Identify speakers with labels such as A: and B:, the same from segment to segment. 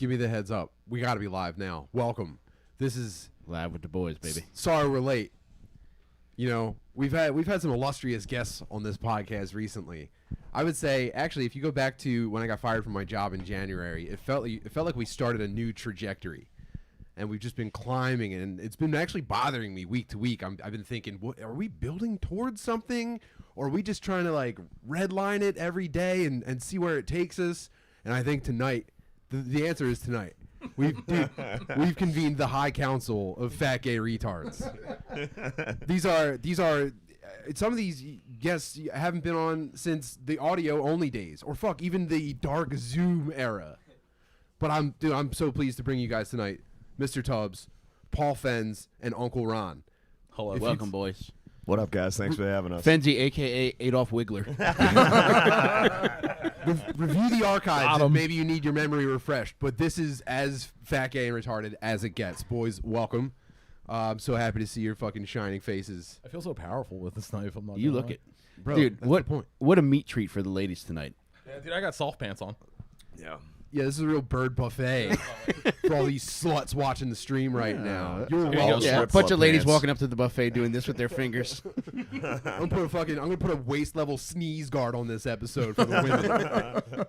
A: Give me the heads up. We got to be live now. Welcome. This is
B: Live with the boys, baby.
A: Sorry we're late. You know, we've had some illustrious guests on this podcast recently. I would say, actually, if you go back to when I got fired from my job in January, it felt like we started a new trajectory, and we've just been climbing, and it's been actually bothering me week to week. I've been thinking, what, are we building towards something, or are we just trying to like redline it every day and see where it takes us? And I think tonight, the answer is tonight. We've convened the high council of fat gay retards. These are some of these guests haven't been on since the audio only days, or fuck, even the dark Zoom era. But I'm so pleased to bring you guys tonight, Mr. Tubbs, Paul Fenz, and Uncle Ron.
B: Hello, welcome, boys.
C: What up, guys? Thanks for having us.
B: Fenzy, a.k.a. Adolf Wiggler.
A: Review the archives and maybe you need your memory refreshed, but this is as fat, gay, and retarded as it gets. Boys, welcome. I'm so happy to see your fucking shining faces.
D: I feel so powerful with this knife. I'm not
B: You
D: gonna
B: look
D: lie.
B: it.
A: Bro,
B: dude,
A: that's the point.
B: what a meat treat for the ladies tonight.
D: Yeah, dude, I got soft pants on.
C: Yeah.
A: Yeah, this is a real bird buffet for all these sluts watching the stream right now. You're
D: you go,
A: welcome.
B: Yeah, a
C: Slip
B: bunch
C: flop
B: of ladies
C: pants.
B: walking up to the buffet doing this with their fingers.
A: I'm gonna put a waist level sneeze guard on this episode for the women.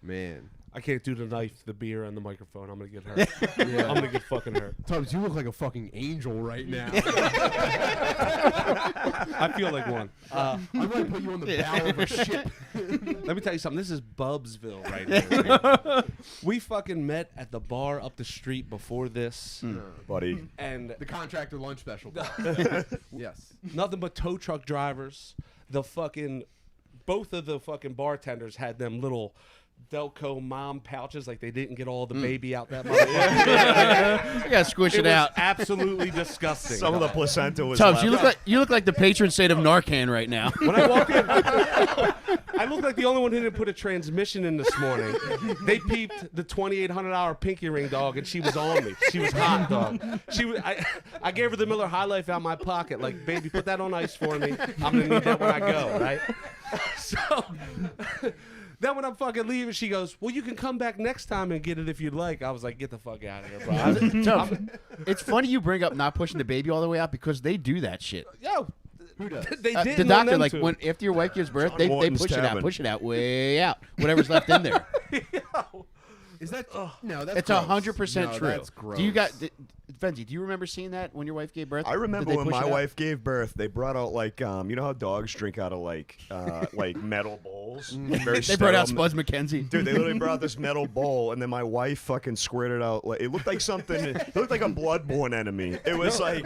A: Man.
E: I can't do the knife, the beer, and the microphone. I'm gonna get hurt.
A: Yeah.
E: I'm gonna get fucking hurt.
A: Tubbs, you look like a fucking angel right now.
E: I feel like one.
A: I'm gonna put you on the bow of a ship.
E: Let me tell you something. This is Bubsville right here. We fucking met at the bar up the street before this,
C: Buddy.
E: and
A: The contractor lunch special. Yes.
E: nothing but tow truck drivers. Both of the fucking bartenders had them little Delco mom pouches, like they didn't get all the baby out that motherfucker.
B: You gotta squish it
E: was
B: out.
E: absolutely disgusting.
C: Some of the placenta was
B: Tubbs,
C: left.
B: you look like the patron saint of Narcan right now.
E: When I walked in, I looked like the only one who didn't put a transmission in this morning. They peeped the $2,800 pinky ring, dog, and she was on me. She was hot, dog. I gave her the Miller High Life out of my pocket, like, baby, put that on ice for me. I'm gonna need that when I go, right? So then when I'm fucking leaving, she goes, well, you can come back next time and get it if you'd like. I was like, get the fuck out of here, bro.
B: Tubbs, it's funny you bring up not pushing the baby all the way out because they do that shit.
E: Yo,
A: Who does?
E: they didn't
B: The
E: want
B: doctor,
E: them
B: like,
E: to.
B: when after your wife gives birth,
C: John
B: they
C: Morton's
B: push it out way out, whatever's left in there.
A: Is that? No, that's
B: It's
A: gross.
B: 100%
A: No,
B: true.
A: That's gross.
B: Do you Fenzi, do you remember seeing that when your wife gave birth?
C: I remember
B: Did they
C: when
B: push
C: my
B: it out?
C: wife gave birth, they brought out like you know how dogs drink out of like metal bowls? Very
B: They brought out
C: sterile
B: Spuds McKenzie.
C: Dude, they literally brought out this metal bowl, and then my wife fucking squirted out. Like, it looked like something. It looked like a bloodborne enemy. It was like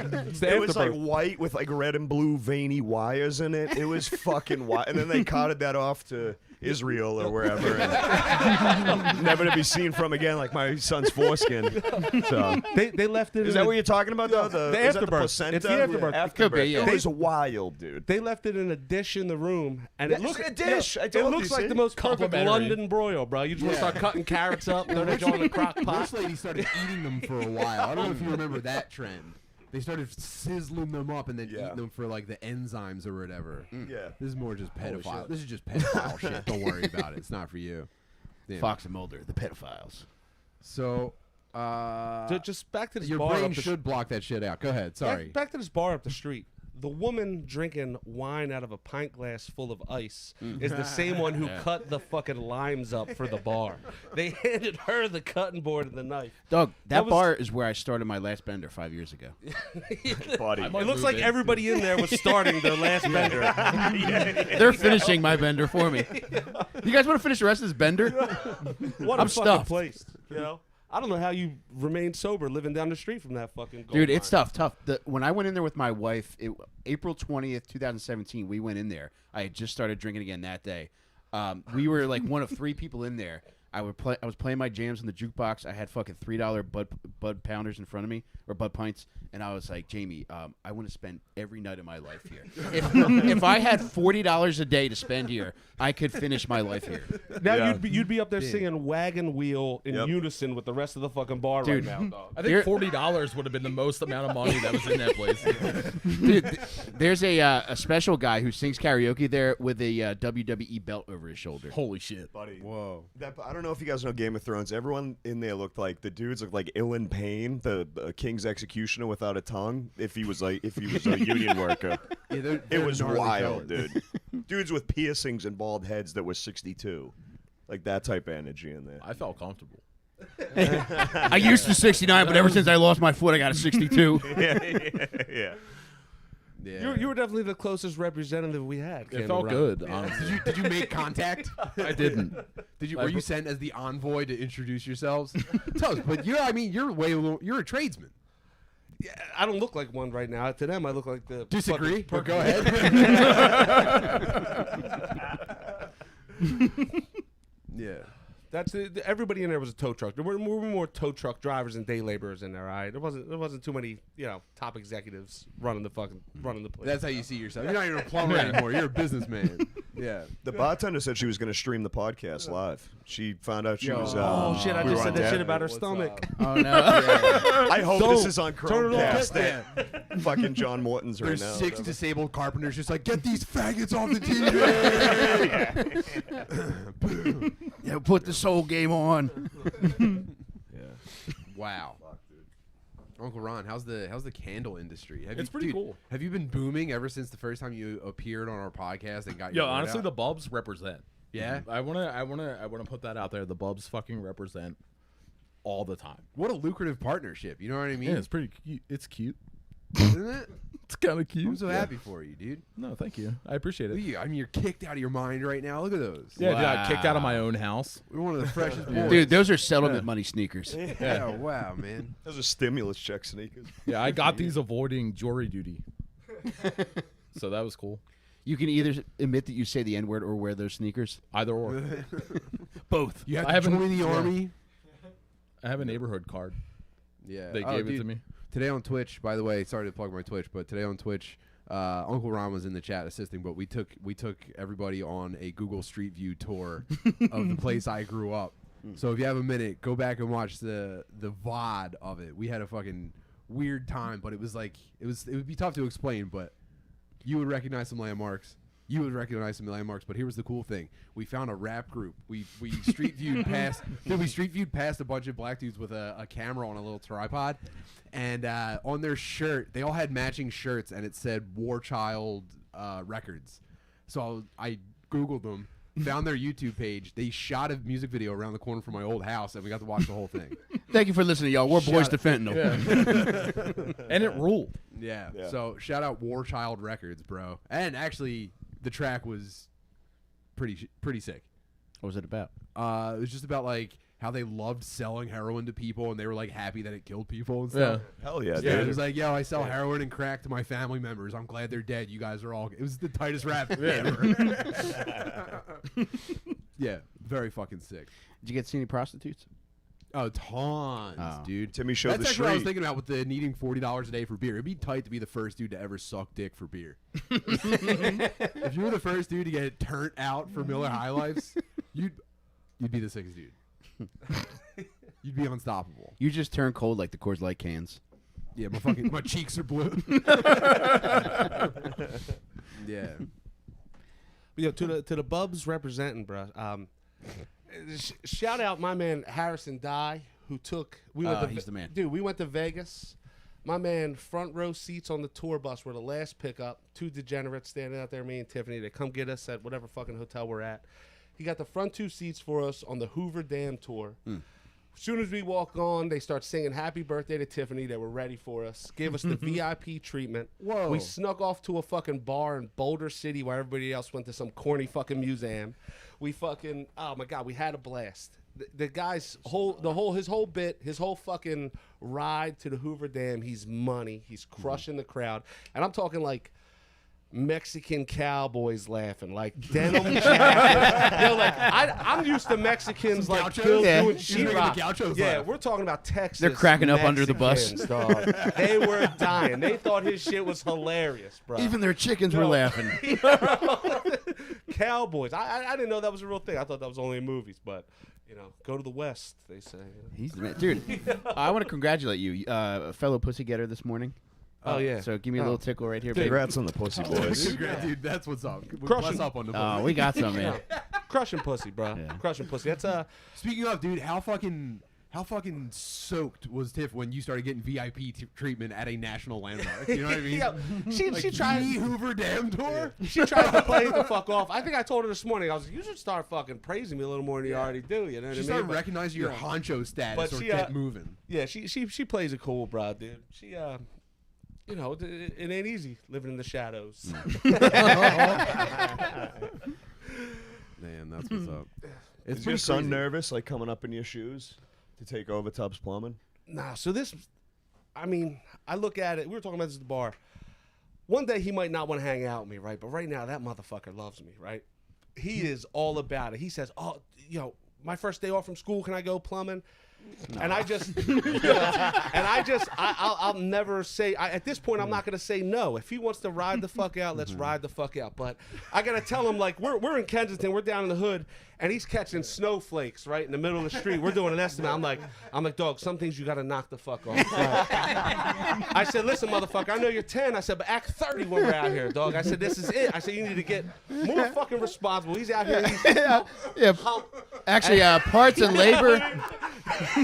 C: white with like red and blue veiny wires in it. It was fucking white, and then they carted that off to Israel or wherever, and never to be seen from again, like my son's foreskin. So
E: They left it.
C: is that what you're talking about? Though?
E: The
C: Is that
E: afterbirth.
C: placenta?
E: It's the afterbirth.
C: Yeah.
B: It could be, yeah.
C: It was wild, dude.
E: They left it in a dish in the room, and it
C: Yeah,
E: looks
C: a dish. I
E: It
C: told
E: looks
C: you,
E: like
C: see?
E: the most perfect
D: Complimentary.
E: London broil, bro. You just want to start cutting carrots up, throw that joint in the crock pot.
A: This lady started eating them for a while. I don't know if you remember that trend. They started sizzling them up and then
C: Yeah.
A: eating them for like the enzymes or whatever.
C: Yeah.
A: This is more just
C: Holy
A: pedophile.
C: shit.
A: This is just pedophile shit. Don't worry about it. It's not for you. Damn.
B: Fox and Mulder, the pedophiles.
A: So,
E: Just back to this
A: your
E: bar
A: brain
E: up the
A: should block that shit out. Go ahead. Sorry.
E: Back to this bar up the street. The woman drinking wine out of a pint glass full of ice is the same one who cut the fucking limes up for the bar. They handed her the cutting board and the knife.
B: Dog, that
E: was-
B: bar is where I started my last bender 5 years ago.
C: Buddy.
D: I might
E: It looks
D: move
E: like
D: in.
E: everybody in there was starting their last bender.
B: They're finishing my bender for me. You guys want to finish the rest of this bender?
E: What
B: I'm
E: a fucking
B: stuffed.
E: place, you know? I don't know how you remain sober living down the street from that fucking gold
B: Dude, it's
E: mine.
B: tough. When I went in there with my wife, April 20th, 2017, we went in there. I had just started drinking again that day. We were like one of 3 people in there. I was playing my jams in the jukebox. I had fucking $3 Bud Pounders in front of me, or Bud Pints, and I was like, Jamie, I want to spend every night of my life here. If I had $40 a day to spend here, I could finish my life here.
E: Now
C: Yeah.
E: you'd be up there singing Wagon Wheel in
C: Yep.
E: unison with the rest of the fucking bar
B: Dude.
E: right now, dog.
D: I think $40 would have been the most amount of money that was in that place.
B: Dude, there's a special guy who sings karaoke there with a WWE belt over his shoulder.
D: Holy shit.
C: Buddy.
A: Whoa.
C: I don't don't know if you guys know Game of Thrones. Everyone in there looked like the dudes looked like Ilan Payne, the king's executioner without a tongue. If he was a union worker,
A: Yeah,
C: it was
A: gnarly
C: wild,
A: fellas.
C: dude. Dudes with piercings and bald heads that were 62, like that type of energy in there.
D: I felt comfortable.
B: I used to 69, but ever since I lost my foot, I got a 62.
C: Yeah.
A: Yeah.
E: You were definitely the closest representative we had.
D: It
E: Cameron
D: felt
E: Rock.
D: good, honestly.
A: Did you make contact?
D: I didn't.
A: Were you sent as the envoy to introduce yourselves? Toast, but you're a tradesman.
E: Yeah, I don't look like one right now. To them, I look like the.
A: Disagree,
E: fucking
A: but go ahead. Yeah.
E: That's everybody in there was a tow truck. There were more tow truck drivers and day laborers in there. All right, there wasn't too many top executives running the place.
A: That's how you see yourself. You're not even a plumber anymore. You're a businessman. Yeah.
C: The bartender said she was going to stream the podcast live. She found out she was.
E: Oh shit! I
C: we
E: just
C: were
E: said
C: on
E: that
C: that.
E: shit about her stomach.
B: Oh, no.
C: I hope this is on
E: Turn it off.
C: Chromecast. That fucking John Morton's right
A: There's
C: now.
A: 6 disabled carpenters just like, get these faggots off the TV.
B: Yeah, put the soul game on.
A: Wow. Uncle Ron, how's the candle industry?
D: It's pretty cool.
A: Have you been booming ever since the first time you appeared on our podcast and got
D: Yo,
A: your word
D: honestly,
A: out?
D: the Bubs represent.
A: Yeah?
D: I wanna put that out there. The Bubs fucking represent all the time.
A: What a lucrative partnership. You know what I mean?
D: Yeah, it's pretty cute. It's cute.
A: Isn't it?
D: It's kind of cute.
A: I'm so happy for you, dude.
D: No, thank you. I appreciate
A: Look at
D: it.
A: you. I mean, you're kicked out of your mind right now. Look at those.
D: Yeah, dude, I got kicked out of my own house.
A: We're one of the freshest boys.
B: Dude, those are settlement money sneakers.
A: Yeah, wow, man.
C: Those are stimulus check sneakers.
D: Yeah, I got these avoiding jury duty. So that was cool.
B: You can either admit that you say the N-word or wear those sneakers.
D: Either or.
B: Both.
A: You have
D: I
A: to
D: haven't-
A: join the army.
D: I have a neighborhood card.
A: Yeah.
D: They gave it to me.
A: Today on Twitch, by the way, sorry to plug my Twitch, but today on Twitch, Uncle Ron was in the chat assisting, but we took everybody on a Google Street View tour of the place I grew up. So if you have a minute, go back and watch the VOD of it. We had a fucking weird time, but it would be tough to explain, but you would recognize some landmarks. You would recognize some landmarks, but here was the cool thing: we found a rap group. We street viewed past. Dude, we street viewed past a bunch of black dudes with a camera on a little tripod, and on their shirt, they all had matching shirts, and it said War Child Records. So I googled them, found their YouTube page. They shot a music video around the corner from my old house, and we got to watch the whole thing.
B: Thank you for listening, y'all. We're boys to fentanyl.
D: And it ruled.
A: Yeah.
C: Yeah.
A: So shout out War Child Records, bro. And actually, the track was pretty sick.
B: What was it about?
A: It was just about like how they loved selling heroin to people, and they were like happy that it killed people and
D: Yeah.
A: stuff.
C: Hell yeah,
A: Yeah,
C: dude.
A: it was like, yo, I sell heroin and crack to my family members. I'm glad they're dead. You guys are all. It was the tightest rap ever. Yeah, very fucking sick.
B: Did you get to see any prostitutes?
A: Oh, tons,
B: Oh.
A: dude.
C: Timmy showed
A: That's
C: the
A: actually what I was
C: street.
A: thinking about with the needing $40 a day for beer. It'd be tight to be the first dude to ever suck dick for beer. If you were the first dude to get turned out for Miller High Lifes, you'd be the sickest dude. You'd be unstoppable.
B: You just turn cold like the Coors Light cans.
A: Yeah, my cheeks are blue. Yeah.
E: But, yo, to the Bubs representing, bro. Shout out my man Harrison Dye, who took.
B: He's the man.
E: Dude, we went to Vegas. My man, front row seats on the tour bus were the last pickup. 2 degenerates standing out there, me and Tiffany. They come get us at whatever fucking hotel we're at. He got the front 2 seats for us on the Hoover Dam tour. As soon as we walk on, they start singing happy birthday to Tiffany. They were ready for us. Gave us the VIP treatment.
A: Whoa.
E: We snuck off to a fucking bar in Boulder City while everybody else went to some corny fucking museum. We fucking, oh my God, we had a blast. The guy's his whole fucking ride to the Hoover Dam, he's money. He's crushing the crowd. And I'm talking like Mexican cowboys laughing, like denim jackets. Yo, like I'm used to Mexicans
A: Some
E: like
A: gauchos?
E: doing
A: Yeah. You're
E: sheetrock.
A: making the gauchos
E: Yeah,
A: laugh.
E: we're talking about Texas.
B: They're cracking up under the bus.
E: Mexicans, dog. They were dying. They thought his shit was hilarious, bro.
B: Even their chickens were
E: Yo.
B: laughing.
E: Cowboys. I didn't know that was a real thing. I thought that was only in movies, but go to the West, they say.
B: He's the man. Dude, I want to congratulate you. A fellow pussy getter this morning.
E: Oh yeah.
B: So give me a little tickle right here, baby.
C: Congrats on the pussy boys.
A: Dude, that's what's up.
E: Crushing.
A: What's up on the
B: Oh, we got some, man.
E: crushing pussy, bro.
B: Yeah.
E: Crushing pussy. That's
A: Speaking of, dude, how fucking soaked was Tiff when you started getting VIP treatment at a national landmark? You know what I mean?
E: Yeah, she tried.
A: Hoover Dam tour.
E: She tried to play the fuck off. I think I told her this morning. I was like, you should start fucking praising me a little more than you already do. You know what
A: She
E: I mean?
A: started
E: But,
A: recognizing your honcho status
E: but
A: or
E: she,
A: get moving.
E: yeah, she plays it cool, bro, dude. She you know, it ain't easy living in the shadows.
A: Man, that's what's up. It's
C: Is your son
A: crazy.
C: nervous, like coming up in your shoes to take over Tubbs Plumbing?
E: Nah, so this, I mean, I look at it. We were talking about this at the bar. One day he might not want to hang out with me, right? But right now, that motherfucker loves me, right? He is all about it. He says, oh, you know, my first day off from school, can I go plumbing? And I just, I'll never say, at this point, I'm not going to say no. If he wants to ride the fuck out, let's ride the fuck out. But I got to tell him, like, we're in Kensington, we're down in the hood, and he's catching snowflakes right in the middle of the street. We're doing an estimate. I'm like, dog, some things you got to knock the fuck off. I said, listen, motherfucker, I know you're 10. I said, but act 30 when we're out here, dog. I said, this is it. I said, you need to get more fucking responsible. He's out here. He's
B: Yeah. Actually, parts and labor.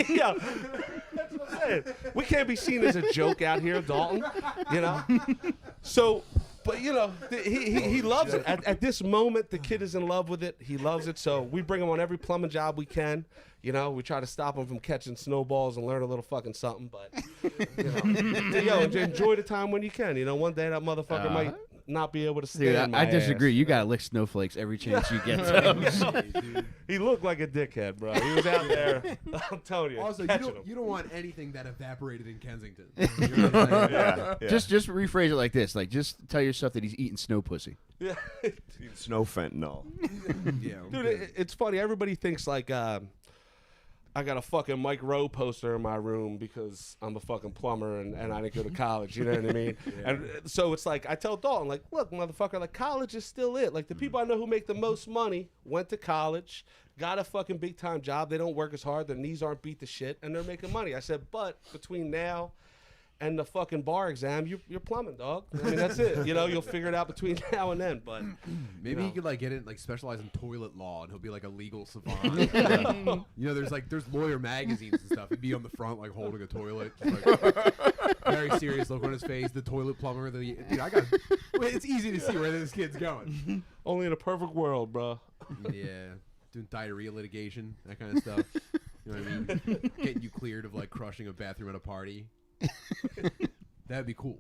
E: yeah, that's what I'm saying. We can't be seen as a joke out here, Dalton. You know. So, but you know, he loves it. At this moment, the kid is in love with it. He loves it. So we bring him on every plumbing job we can. You know, we try to stop him from catching snowballs and learn a little fucking something. But you know, enjoy the time when you can. You know, one day that motherfucker might not be able to stand
B: Dude,
E: my
B: I disagree.
E: ass.
B: You gotta lick snowflakes every chance you get. To.
E: He looked like a dickhead, bro. He was out there. I'm telling you.
A: Also,
E: catching him.
A: you don't want anything that evaporated in Kensington. You know what I'm saying?
C: Yeah.
B: Just rephrase it like this. Like, just tell yourself that he's eating snow pussy.
E: Yeah.
C: Snow fentanyl.
A: Yeah,
E: Dude, it's funny. Everybody thinks like I got a fucking Mike Rowe poster in my room because I'm a fucking plumber and I didn't go to college. You know what I mean? And so it's like I tell Dalton, like, look, motherfucker, like college is still it. Like the people I know who make the most money went to college, got a fucking big time job. They don't work as hard. Their knees aren't beat to shit, and they're making money. I said, but between now and the fucking bar exam, you're plumbing, dog. I mean, that's it. You know, you'll figure it out between now and then. But
A: maybe he could like get it like specialize in toilet law, and he'll be like a legal savant. You know, there's lawyer magazines and stuff. He'd be on the front like holding a toilet, just, like, very serious look on his face. The toilet plumber. Dude, it's easy to see where this kid's going.
E: only in a perfect world, bro.
A: Yeah, doing diarrhea litigation, that kind of stuff. You know what I mean? Getting you cleared of like crushing a bathroom at a party. That'd be cool.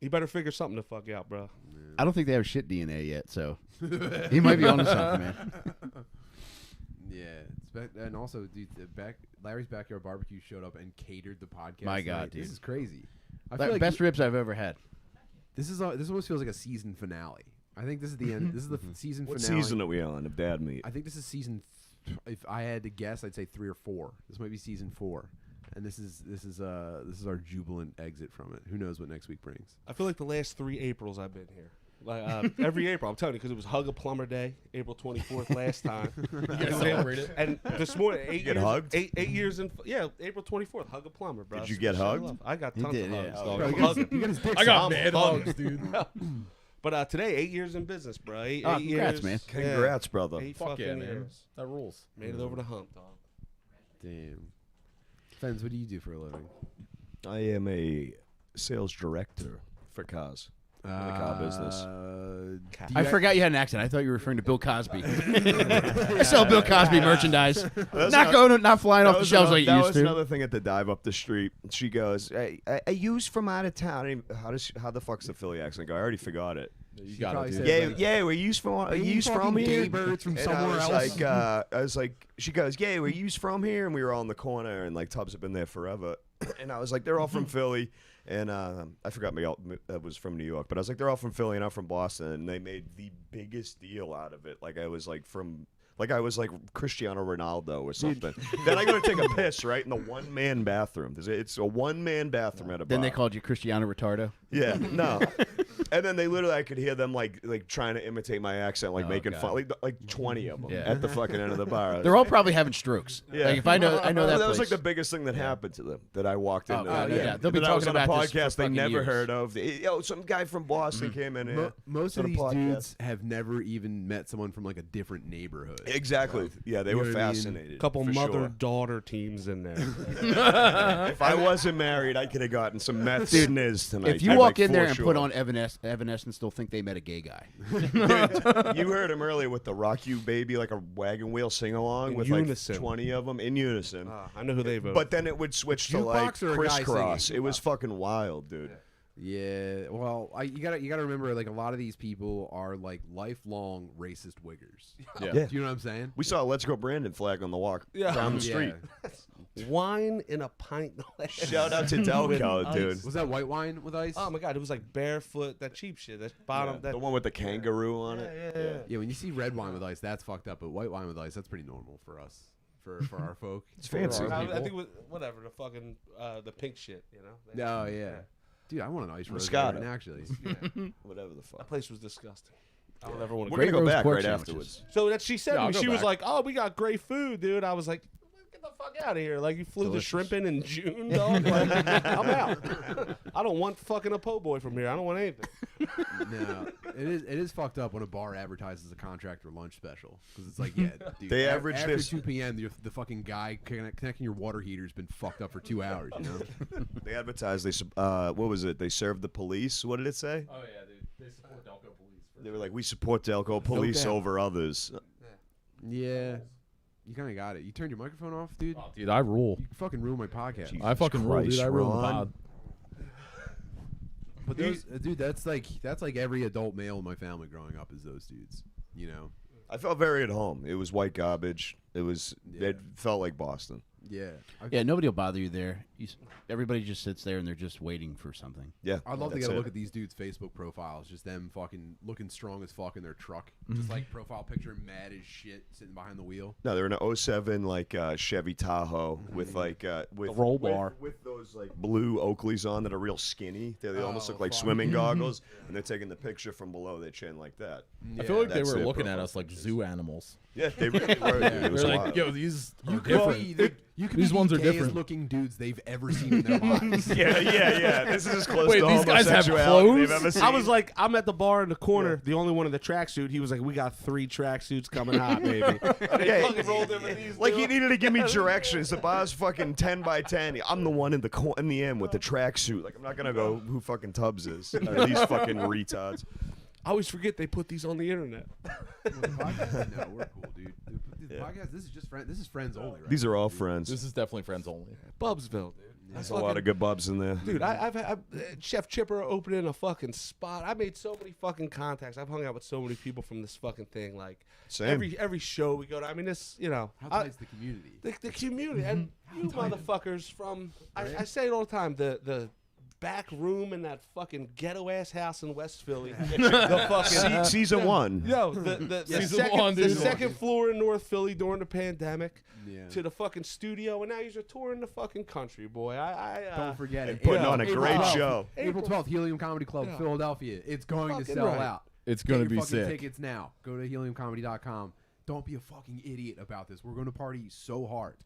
E: You better figure something the fuck out, bro.
B: I don't think they have shit DNA yet, so he might be onto something, man.
A: Yeah, and also, dude, Larry's Backyard Barbecue showed up and catered the podcast.
B: My God,
A: tonight.
B: dude.
A: This is crazy. I
B: Like,
A: feel like
B: best ribs I've ever had.
A: this almost feels like a season finale. I think this is the end. This is the season
C: What
A: finale.
C: season are we on of Dad Meat?
A: I think this is season. If I had to guess, I'd say 3 or 4. This might be season 4. And this is our jubilant exit from it. Who knows what next week brings?
E: I feel like the last 3 Aprils I've been here. Like every April, I'm telling you, because it was Hug a Plumber Day, April 24th last time.
D: You gotta celebrate it.
E: And this morning, 8
C: get
E: years,
C: hugged?
E: 8 years in, April 24th, Hug a Plumber, bro.
C: Did you get
E: Show
C: hugged?
E: love. I got
B: He
E: tons
B: did,
E: of
B: yeah.
E: hugs,
B: Oh,
E: dog.
A: Bro,
E: I'm
A: you got
E: hugging.
A: his dick
D: I got
E: I'm
D: mad
E: hugging.
D: hugs, dude.
E: But today, 8 years in business, bro. Eight
B: Congrats,
E: years,
B: man.
C: Congrats, brother.
E: 8
D: Fuck
E: fucking
D: yeah, man.
E: years.
D: That rules.
E: Made it over the hump, dog.
A: Damn. Fenz, what do you do for a living?
C: I am a sales director for cars. In the car business.
B: I forgot you had an accent. I thought you were referring to Bill Cosby. I sell Bill Cosby merchandise. Not flying off the shelves like you
C: that
B: used
C: was
B: to.
C: another thing at the dive up the street. She goes, "Hey, I use from out of town." How the fuck's the Philly accent go? I already forgot it.
D: You
A: She
D: got
A: probably
D: it,
A: said,
D: dude.
A: like,
C: Yeah, we're used from. Are you from
A: fucking
C: here?
A: gay birds from
C: And
A: somewhere
C: I was
A: else.
C: Like, I was like, she goes, "Yeah, we're used from here," and we were all in the corner, and like Tubbs have been there forever, and I was like, "They're all from Philly." And I forgot that was from New York, but I was like, they're all from Philly, and I'm from Boston, and they made the biggest deal out of it. Like I was like Cristiano Ronaldo or something. Then I go to take a piss right in the one-man bathroom. It's a one-man bathroom at a bar.
B: Then they called you Cristiano Retardo.
C: Yeah, no. And then they literally, I could hear them like trying to imitate my accent, like making fun, like 20 of them at the fucking end of the bar.
B: They're all probably having strokes.
C: Yeah.
B: Like if I know that.
C: That
B: place.
C: was like the biggest thing that happened to them that I walked into.
B: yeah. They'll be
C: That I was
B: talking
C: on a
B: about this for
C: podcast they
B: fucking
C: never
B: years.
C: heard of. Yo, some guy from Boston came in here.
A: Most
C: on
A: of
C: a
A: these
C: podcast.
A: dudes have never even met someone from like a different neighborhood.
C: Exactly. Yeah, they
A: You
C: were
A: know what I mean?
C: fascinated.
E: Couple
C: for sure.
E: mother-daughter teams in there.
C: If I wasn't married, I could have gotten some meth sniz tonight.
B: If you walk in there and put on Evanescence, they'll think they met a gay guy.
C: Dude, you heard him earlier with the Rock You Baby, like a wagon wheel sing along
E: In
C: with
E: unison.
C: like 20 of them in unison.
E: I know who they voted.
C: But then it would switch to like
A: Jukebox or a guy
C: crisscross.
A: singing?
C: It was fucking wild, dude.
A: Yeah, well, you gotta remember, like a lot of these people are like lifelong racist wiggers.
D: Yeah.
C: Yeah.
A: Do you know what I'm saying?
C: We saw a Let's Go Brandon flag on the walk down the street.
E: Wine in a pint glass.
C: Shout out to Delco, dude.
A: Was that white wine with ice?
E: Oh my god, it was like barefoot, that cheap shit. That bottom.
C: The one with the kangaroo on it.
A: Yeah, when you see red wine with ice, that's fucked up. But white wine with ice, that's pretty normal for us, for our folk.
C: It's fancy.
E: I think it was, whatever, the fucking the pink shit, you know.
A: Oh yeah, dude, I want an ice rose
C: Moscato.
A: wine, actually.
C: Whatever the fuck.
E: That place was disgusting. I don't ever want to
C: We're
E: go.
C: gonna go
B: roast
C: back
B: pork
C: right
B: sandwiches.
C: afterwards.
E: So that she said
D: Yeah,
E: to
D: I'll
E: me,
D: go
E: she was
D: back.
E: like, "Oh, we got great food, dude." I was like, "Get the fuck out of here!" Like you flew the shrimp in June, dog. Like, I'm out. I don't want fucking a po' boy from here. I don't want anything.
A: No, it is fucked up when a bar advertises a contractor lunch special because it's like, yeah, dude.
C: They average
A: after
C: this-
A: 2 p.m. The fucking guy connecting your water heater's been fucked up for 2 hours. You know?
C: They advertised. What was it? They served the police. What did it say?
D: Oh yeah, they support Delco Police.
C: They were like, we support Delco police
A: doubt.
C: over others.
A: Yeah, you kind of got it. You turned your microphone off, dude.
D: Oh, dude, I rule.
A: You fucking ruined my podcast.
D: I fucking rule, dude.
C: Christ,
D: I rule the
C: Ron.
D: pod.
A: But those, dude, that's like every adult male in my family growing up is those dudes. You know?
C: I felt very at home. It was white garbage. It was.
A: Yeah.
C: It felt like Boston.
A: Yeah.
B: Yeah, nobody will bother you there. Everybody just sits there and they're just waiting for something.
C: Yeah,
A: I'd love to
C: that's
A: get a
C: it.
A: look at these dudes' Facebook profiles. Just them fucking looking strong as fuck in their truck. Just like profile picture, mad as shit, sitting behind the wheel.
C: No, they're in an 07 like Chevy Tahoe with like with
D: roll bar.
C: with those like blue Oakleys on that are real skinny. They almost
A: Oh,
C: look like
A: fuck.
C: swimming goggles, and they're taking the picture from below their chin like that.
D: I feel like they
C: that's
D: were
C: their
D: looking at
C: profile
D: us like
C: pictures.
D: zoo animals.
C: Yeah, they really were. Dude. It was
D: They're like,
C: wild.
D: yo, these are
A: You could
D: different.
A: be, you could
D: These
A: be
D: ones
A: the
D: are
A: gayest
D: different.
A: looking dudes they've ever seen in their lives.
C: yeah. This is as close
D: Wait,
C: to
D: these guys have
C: homosexuality they've
D: clothes?
C: ever seen.
E: I was like, I'm at the bar in the corner, the only one in the tracksuit. He was like, "We got 3 tracksuits coming hot, baby." And they
C: Yeah.
E: fucking rolled them in these.
C: Like
E: dude.
C: he needed to give me directions. The bar's fucking 10 by 10. I'm the one in the end with the tracksuit. Like I'm not gonna go who fucking Tubbs is. Or these fucking retards.
E: I always forget they put these on the internet.
A: Well, the podcast, no, we're cool, dude. The podcast, this is just friends. This is friends only, right?
C: These are all friends.
D: This is definitely friends only.
E: Bubsville, dude.
C: There's a lot of good bubs in there.
E: Dude, I've Chef Chipper opening a fucking spot. I made so many fucking contacts. I've hung out with so many people from this fucking thing. Like
C: Same.
E: every show we go to. I mean, this, you know,
A: How tight's the community?
E: the community and you motherfuckers from. I say it all the time. The back room in that fucking ghetto ass house in West Philly. The fucking
C: Season 1.
E: yo, the
D: Season
E: second,
D: one,
E: the
D: dude.
E: second floor in North Philly during the pandemic.
A: Yeah.
E: To the fucking studio, and now you're touring the fucking country, boy.
A: Don't forget it.
C: Putting
E: Yeah.
C: on a
E: April
C: great
A: 12th.
C: show.
A: April 12th, Helium Comedy Club,
E: Yeah.
A: Philadelphia. It's going to
E: Fucking
A: sell
E: right.
A: out.
D: It's
A: Get
D: gonna
A: your
D: be
A: fucking
D: sick.
A: tickets now. Go to heliumcomedy.com. Don't be a fucking idiot about this. We're going to party so hard.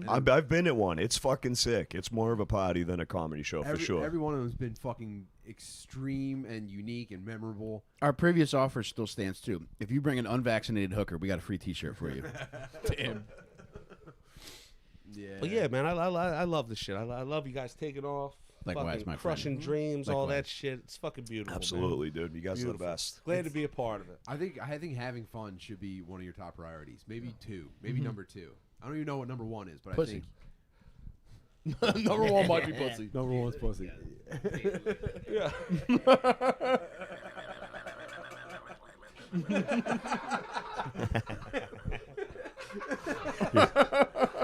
C: I've been at one. It's fucking sick. It's more of a party than a comedy show for sure.
A: Every one of them's been fucking extreme and unique and memorable.
B: Our previous offer still stands too. If you bring an unvaccinated hooker, we got a free T-shirt for you.
D: Damn.
A: Yeah.
E: But yeah, man, I love this shit. I love you guys taking off.
B: Likewise,
E: fucking
B: my friend.
E: crushing dreams, all
B: Likewise.
E: that shit. It's fucking beautiful. man.
C: Absolutely, dude. You guys are the
E: Beautiful.
C: best.
E: Glad to be a part of it.
A: I think having fun should be one of your top priorities. Maybe 2. Maybe number 2. I don't even know what number 1 is, but
B: Pussy.
A: I think
D: Number one might be pussy.
A: number 1's pussy.
E: Yeah.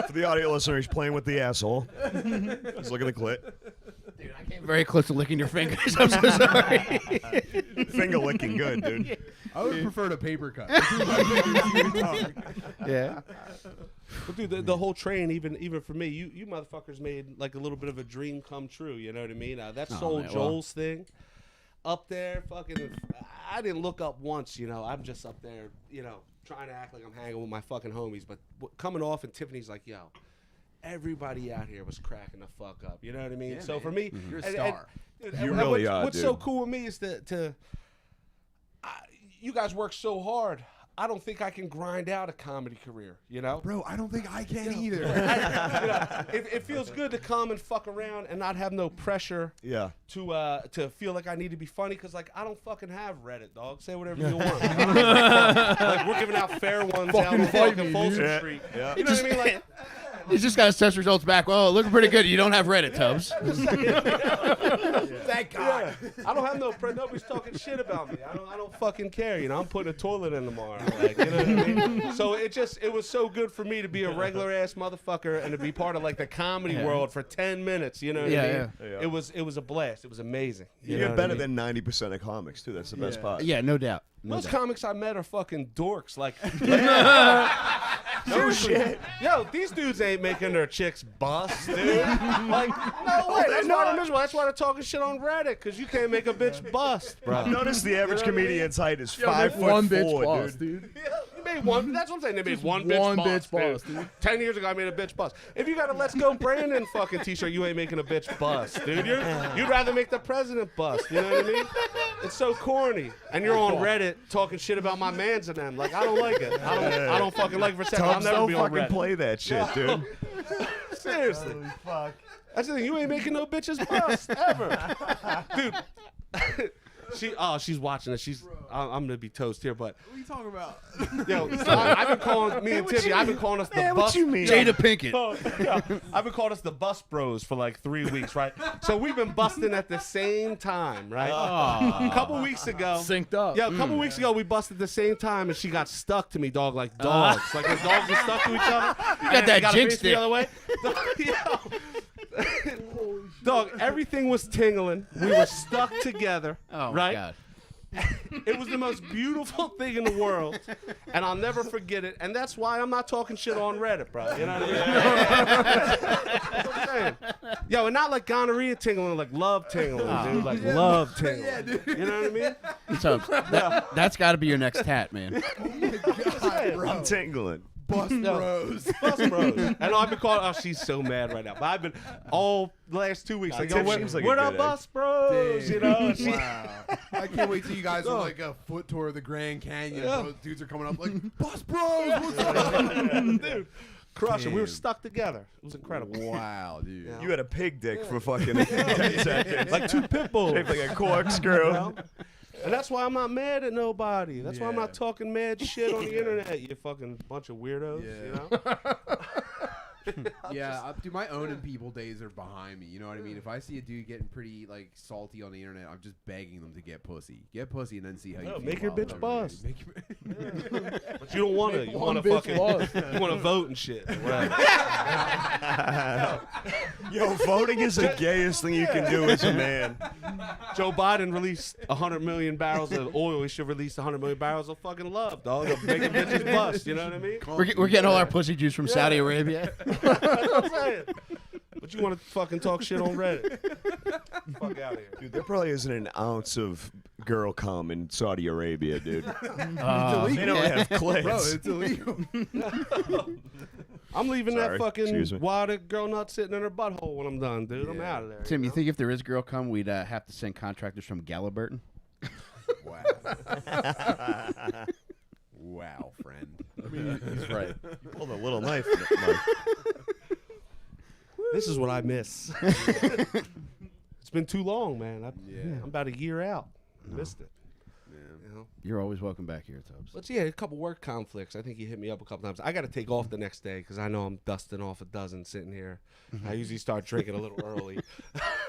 C: For the audio listener, he's playing with the asshole. He's looking at the clit.
B: Dude, I came very close to licking your fingers. I'm so sorry.
C: Finger licking good, dude.
A: I would prefer to paper cut.
B: Yeah.
E: But dude, the whole train, even for me, you motherfuckers made like a little bit of a dream come true. You know what I mean? That
B: Oh,
E: Soul
B: man, well.
E: Joel's thing. up there, fucking. I didn't look up once, you know. I'm just up there, you know, trying to act like I'm hanging with my fucking homies. But coming off, and Tiffany's like, yo, everybody out here was cracking the fuck up. You know what I mean?
A: Yeah,
E: so
A: man.
E: for me,
A: You're a star.
C: You really are,
E: what's
C: dude.
E: so cool with me is you guys work so hard. I don't think I can grind out a comedy career, you know?
A: Bro, I don't think I can either.
E: It feels good to come and fuck around and not have no pressure
C: Yeah.
E: to feel like I need to be funny, because, like, I don't fucking have Reddit, dog. Say whatever you want. Like, we're giving out fair ones out on fucking Folsom Street.
C: Yeah.
E: You know what I mean? Like,
B: He's just got his test results back. Well, looking pretty good. You don't have Reddit, Tubbs.
A: Thank God.
E: I don't have nobody's talking shit about me. I don't fucking care. You know, I'm putting a toilet in tomorrow. Like, you know what I mean? So it was so good for me to be a regular ass motherfucker and to be part of like the comedy world for 10 minutes. You know what I mean?
C: Yeah.
E: It was a blast. It was amazing.
C: You
E: know
C: get
E: what
C: better
E: I mean?
C: than 90% of comics too. That's the best part.
B: Yeah, no doubt.
E: Most comics I met are fucking dorks. Like,
C: No shit.
E: yo, these dudes ain't making their chicks bust, dude. Like, no way. That's why they're miserable. That's why they're talking shit on Reddit, because you can't make a bitch bust, bro.
C: Notice the average
E: You know what I mean?
C: comedian's height is
F: Yo,
C: 5
F: make
C: foot
F: one
C: 4,
F: bitch boss,
C: dude.
F: dude.
E: Yeah, you made one. That's what I'm saying. They made one
F: one
E: bitch
F: bitch
E: boss,
F: boss, dude.
E: 10 years ago, I made a bitch bust. If you got a Let's Go Brandon fucking t-shirt, you ain't making a bitch bust, dude. You'd rather make the president bust. You know what I mean? It's so corny. And you're on Reddit talking shit about my mans and them. Like, I don't like it. I don't fucking like it for a second. I'll
C: Tubbs
E: never
C: don't
E: be on
C: fucking
E: Reddit.
C: play that shit, dude.
E: Seriously.
C: Fuck.
E: That's the thing. You ain't making no bitches bust ever, dude. She's watching it. I'm gonna be toast here, but
A: What are you talking about?
E: yo, I've been calling me and Tiffany. I've been calling us the
C: Man,
E: bus.
C: what you mean?
B: Jada Pinkett.
E: Oh, yeah. I've been calling us the bus bros for like 3 weeks, right? So we've been busting at the same time, right? A couple weeks ago,
F: Synced up.
E: Yeah, a couple weeks ago we busted at the same time, and she got stuck to me, dog, like dogs. Like the dogs are stuck to each other. You
B: got that jinx
E: the
B: stick.
E: other way. Dog, everything was tingling. We were stuck together,
B: Oh, my
E: right?
B: God.
E: It was the most beautiful thing in the world, and I'll never forget it. And that's why I'm not talking shit on Reddit, bro. You know what I mean? That's what I'm saying. Yo, and not like gonorrhea tingling, like love tingling, dude. Like love tingling. You know what I mean?
B: So that's got to be your next tat, man.
C: I'm tingling.
A: Bus Bros.
E: Bus bros. And I've been calling. Oh, she's so mad right now. But I've been all the last 2 weeks like, yo,
C: Tiff
E: what,
C: seems like a
E: what
C: good
E: up,
C: egg.
E: bus bros? You know? And she,
A: Wow. I can't wait till you guys are like a foot tour of the Grand Canyon.
E: Yeah.
A: Those dudes are coming up like, Bus Bros, what's up?
E: dude, crushing. We were
A: Damn.
E: stuck together. It was incredible.
A: Wow, dude.
E: Yeah.
C: You had a pig dick for fucking 10 seconds.
E: Like two pit bulls.
C: Shaped like a corkscrew.
E: You know? And that's why I'm not mad at nobody. That's why I'm not talking mad shit on the internet, you fucking bunch of weirdos. You know?
A: Yeah, dude, my owning people days are behind me. You know what I mean? If I see a dude getting pretty like salty on the internet, I'm just begging them to get pussy. Get pussy and then see how you
E: No,
A: feel
E: make your
A: about
E: bitch
A: it.
E: bust.
A: Make your-
E: But you don't want to. You
F: one
E: want to
F: bitch
E: fucking.
F: bust.
E: You want to vote and shit. Whatever.
C: Yo, voting is the gayest thing you can do as a man.
E: Joe Biden released 100 million barrels of oil. He should release 100 million barrels of fucking love, dog. Of making bitches bust. You know what I mean?
B: We're getting all our pussy juice from Saudi Arabia.
E: That's what I'm saying. But you want to fucking talk shit on Reddit? Fuck out of here.
C: Dude, there probably isn't an ounce of girl cum in Saudi Arabia, dude. They don't have clits.
A: Bro, it's illegal.
E: I'm leaving
C: Sorry.
E: that fucking
C: Excuse me.
E: wild girl nut sitting in her butthole when I'm done, dude. I'm out of there.
B: Tim, you think if there is girl cum, we'd have to send contractors from Galliburton?
A: Wow. Wow, friend.
F: I mean, he's right.
C: You pulled a little knife. in it, Mike.
E: This is what I miss. It's been too long, man. I'm about a year out. Missed it. You know?
B: You're always welcome back here, Tubbs.
E: But yeah, a couple work conflicts. I think he hit me up a couple times. I got to take off the next day because I know I'm dusting off a dozen sitting here. I usually start drinking a little early.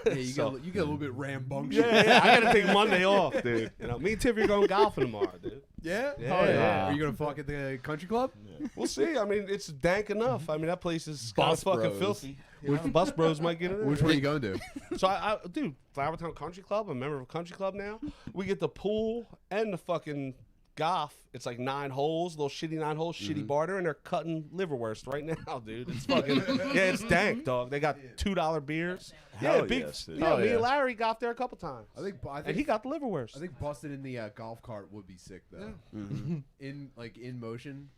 A: Yeah, you,
E: So-
A: get, you get a little bit rambunctious.
E: Yeah, I got to take Monday off, dude. You know, me and Tiffany are going golfing tomorrow, dude.
A: Yeah?
E: Yeah.
A: Oh, yeah. Are you going to fuck at the country club?
E: We'll see. I mean, it's dank enough. I mean, that place is kind of
F: Bus
E: fucking
F: Bros.
E: filthy. Which bus bros might get in there.
A: Which one are you going to?
E: So dude, Flowertown Country Club. I'm a member of a country club now. We get the pool and the fucking golf. It's like 9 holes, little shitty 9 holes, shitty barter, and they're cutting liverwurst right now, dude. It's fucking yeah, it's dank, dog. They got $2 beers.
C: Hell
E: Yeah, big.
C: yes, dude.
E: You know,
D: Oh,
E: me
D: yeah.
E: and Larry golfed there a couple times.
A: I think
E: and he got the liverwurst.
A: I think busted in the golf cart would be sick though. In in motion.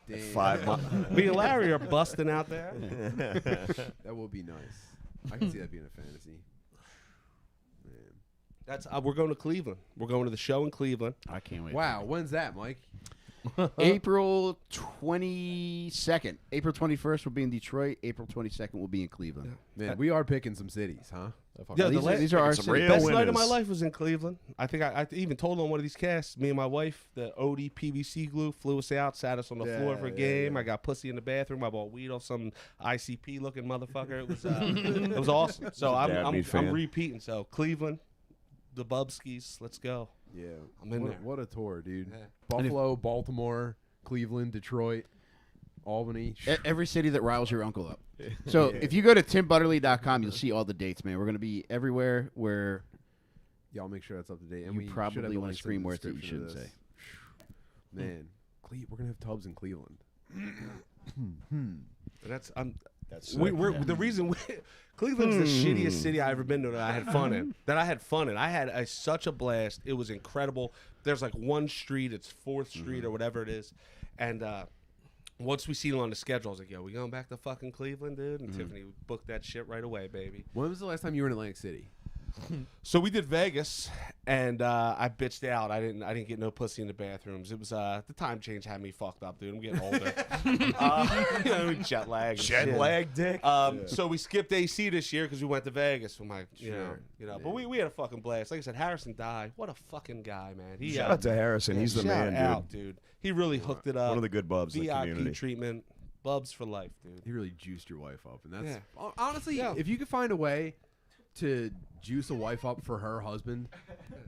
A: Damn.
C: 5 months.
E: Me and Larry are busting out there.
A: That would be nice. I can see that being a fantasy. Man.
E: That's we're going to Cleveland. We're going to the show in Cleveland.
B: I can't wait.
A: Wow, when's that, Mike?
B: April 22nd. April 21st will be in Detroit. April 22nd will be in Cleveland.
A: Man, we are picking some cities, huh?
E: Yeah,
B: These are our
C: some
B: cities.
C: real
E: Best night of my
C: winners.
E: life was in Cleveland. I think I even told on one of these casts. Me and my wife, the OD PVC glue, flew us out, sat us on the floor for a game. I got pussy in the bathroom. I bought weed off some ICP looking motherfucker. It was it was awesome. So
C: Dad meat fan.
E: I'm repeating. So Cleveland, the Bubskis, let's go.
A: Yeah.
E: I'm in there.
A: What a tour, dude.
E: Yeah.
A: Buffalo, Baltimore, Cleveland, Detroit, Albany.
B: Every city that riles your uncle up. So if you go to timbutterly.com, you'll see all the dates, man. We're going to be everywhere where
A: Yeah, I'll make sure that's up to date. And
B: You
A: we should
B: probably
A: have the
B: wanna
A: links in
B: scream
A: the
B: words that you
A: description of
B: shouldn't
A: this. Man, we're gonna have tubs in Cleveland.
E: That's
C: That's
E: we're the reason Cleveland's the shittiest city I ever been to that I had fun in. I had such a blast. It was incredible. There's like one street, it's 4th Street or whatever it is, and once we seen it on the schedule, I was like, "Yo, we going back to fucking Cleveland, dude?" And Tiffany booked that shit right away, baby.
A: When was the last time you were in Atlantic City?
E: So we did Vegas, and I bitched out. I didn't get no pussy in the bathrooms. It was the time change had me fucked up, dude. I'm getting older. Jet lag. and
C: Jet
E: shit.
C: lag, dick.
E: So we skipped AC this year because we went to Vegas with my, you know.
A: Yeah.
E: But we had a fucking blast. Like I said, Harrison died. What a fucking guy, man. He
C: Shout out to Harrison. He's the
E: shout
C: man,
E: out,
C: dude.
E: He really hooked it up.
C: One of the good bubs in the
E: VIP
C: community.
E: treatment, bubs for life, dude.
A: He really juiced your wife up, and that's
E: Yeah.
A: honestly,
E: Yeah.
A: if you could find a way to juice a wife up for her husband,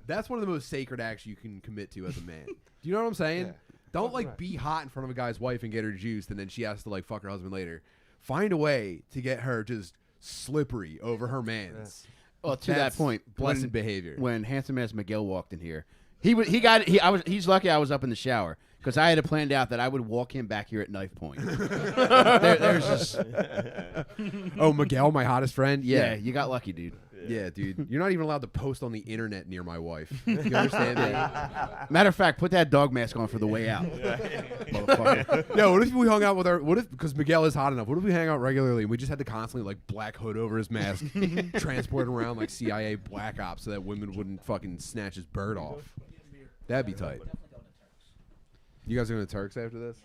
A: that's one of the most sacred acts you can commit to as a man. Do you know what I'm saying?
E: Yeah.
A: Don't
E: Right.
A: be hot in front of a guy's wife and get her juiced, and then she has to fuck her husband later. Find a way to get her just slippery over her man's.
B: Well, to that
A: That's
B: point,
A: blessed behavior.
B: When handsome ass Miguel walked in here, he's lucky I was up in the shower because I had it planned out that I would walk him back here at knife point. There's just
A: Oh, Miguel, my hottest friend.
B: yeah,
A: Yeah,
B: you got lucky, dude.
A: yeah, dude. You're not even allowed to post on the internet near my wife. You understand me?
B: Matter of fact, put that dog mask on for the way out. Motherfucker.
A: No, what if we hung out with our? What if because Miguel is hot enough? What if we hang out regularly and we just had to constantly black hood over his mask, transport it around like CIA black ops so that women wouldn't fucking snatch his bird off? That'd be tight. You guys are going to Turks after this?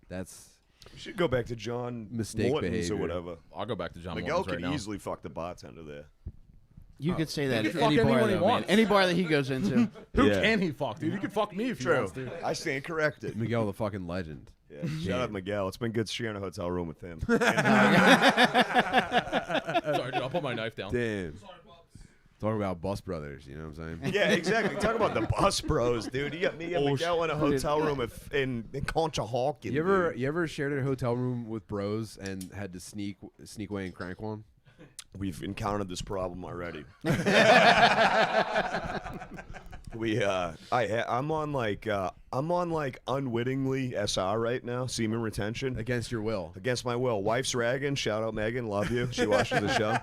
A: That's
C: We should go back to John
A: Mistake
C: Morton's
A: behavior.
C: or whatever.
D: I'll go back to John
C: Miguel
D: Morton's
C: could
D: right now.
C: easily fuck the bartender there.
B: You could say that
D: He
B: at
D: can
B: any
D: fuck
B: bar,
D: anyone he
B: though, man.
D: wants.
B: Any bar that he goes into.
D: Who
C: Yeah.
D: can he fuck, dude? He can fuck me if he
C: True.
D: wants to.
C: I stand corrected.
A: Miguel, the fucking legend.
C: Yeah. Shout out Miguel. It's been good sharing a hotel room with him.
D: Sorry, dude. I'll put my knife down.
A: Damn. Talk about Bus Brothers. You know what I'm saying?
C: Yeah, exactly. Talk about the bus bros, dude. You got me and Miguel in a hotel room in Conshohocken.
A: You ever shared a hotel room with bros and had to sneak away and crank one?
C: We've encountered this problem already. I'm on unwittingly SR right now, semen retention.
A: Against your will.
C: Against my will. Wife's ragging. Shout out Megan. Love you. She watches the show.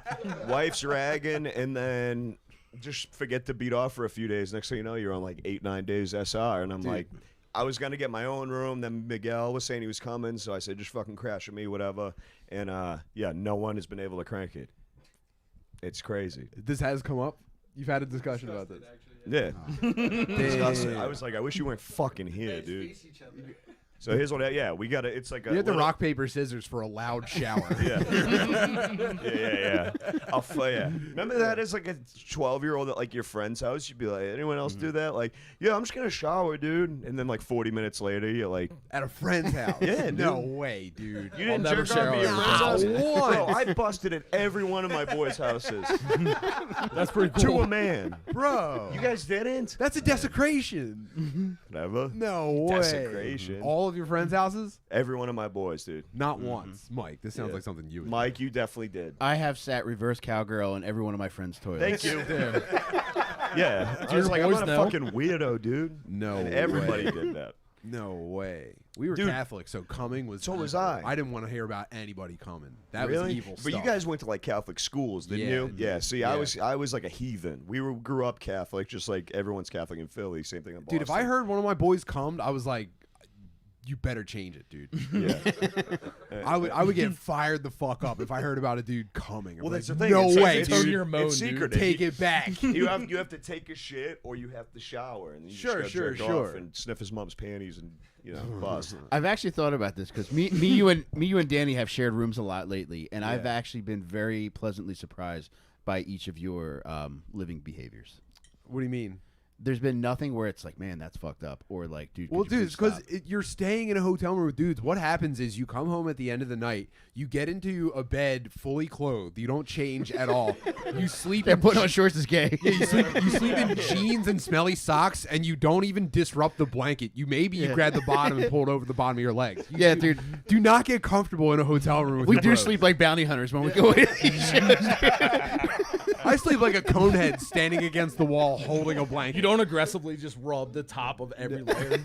C: Wife's ragging, and then just forget to beat off for a few days. Next thing you know, you're on 8-9 days SR. And I'm like, I was going to get my own room. Then Miguel was saying he was coming. So I said, just fucking crash with me, whatever. And yeah, no one has been able to crank it. It's crazy.
A: This has come up. You've had a discussion about this.
C: Yeah. Disgusting.
A: Damn.
C: I was like, I wish you weren't fucking here, dude. So here's what. Yeah, we got to. It's like a.
A: You had to
C: little-
A: rock paper scissors for a loud shower.
C: Yeah. yeah. Yeah. Remember that as like a 12-year-old at your friend's house? You'd be like, anyone else do that? Yeah, I'm just gonna shower, dude. And then 40 minutes later, you're like,
A: At a friend's house.
C: Yeah,
A: No
C: dude.
A: way, dude.
C: you didn't
D: never
C: jerk off
D: share
C: at your
D: all
C: friend's
D: your
C: house?
A: Not
C: Bro, I busted at every one of my boys' houses.
D: That's pretty
C: To
D: cool.
C: a man.
A: Bro.
C: You guys didn't?
A: That's a desecration.
C: Never.
A: No way.
C: Desecration.
A: All of your friends' houses?
C: Every one of my boys, dude.
A: Not once. Mike, this sounds
C: Yeah.
A: like something you would
C: Mike, you definitely did.
B: I have sat reverse cowgirl in every one of my friends' toilets.
C: Thank you. Yeah, I
D: your
C: was like, I'm
D: boys
C: not a
D: know?
C: fucking weirdo, dude.
A: No
C: And everybody
A: way.
C: did that.
A: No way. We were
C: Dude.
A: Catholic, so coming was.
C: So was
A: evil.
C: I.
A: I didn't want to hear about anybody coming. That
C: Really?
A: was evil
C: But you
A: stuff.
C: guys went to like Catholic schools, didn't
A: Yeah,
C: you?
A: dude.
C: Yeah. See,
A: Yeah.
C: I was like a heathen. We grew up Catholic, just like everyone's Catholic in Philly. Same thing in Boston.
A: Dude, if I heard one of my boys come, I was like, you better change it, dude.
C: yeah.
A: I would get fired the fuck up if I heard about a dude coming.
C: Well,
A: I'm
C: that's
A: like,
C: the thing.
A: No
C: It's
A: way,
C: it's,
A: dude.
D: your mode,
C: it's
D: dude.
C: secretive.
A: Take it back.
C: You have to take a shit or you have to shower and then you
A: Sure,
C: just gotta jerk
A: sure.
C: off and sniff his mom's panties and bust.
B: I've actually thought about this because you and Danny have shared rooms a lot lately, and I've
C: Yeah.
B: actually been very pleasantly surprised by each of your living behaviors.
A: What do you mean?
B: There's been nothing where it's like, man, that's fucked up, or like, dude.
A: Well,
B: could you
A: dude, it's
B: please
A: because
B: stop?
A: you're staying in a hotel room with dudes. What happens is you come home at the end of the night, you get into a bed fully clothed, you don't change at all. You sleep.
B: Yeah,
A: in
B: putting on shorts is gay.
A: Yeah, you sleep in jeans and smelly socks, and you don't even disrupt the blanket. You grab the bottom and pull it over the bottom of your legs. You
B: Yeah, dude.
A: do not get comfortable in a hotel room with
B: We
A: your
B: do
A: bros.
B: sleep like bounty hunters when we go in.
A: I sleep like a conehead standing against the wall holding a blanket.
D: You don't aggressively just rub the top of every layer.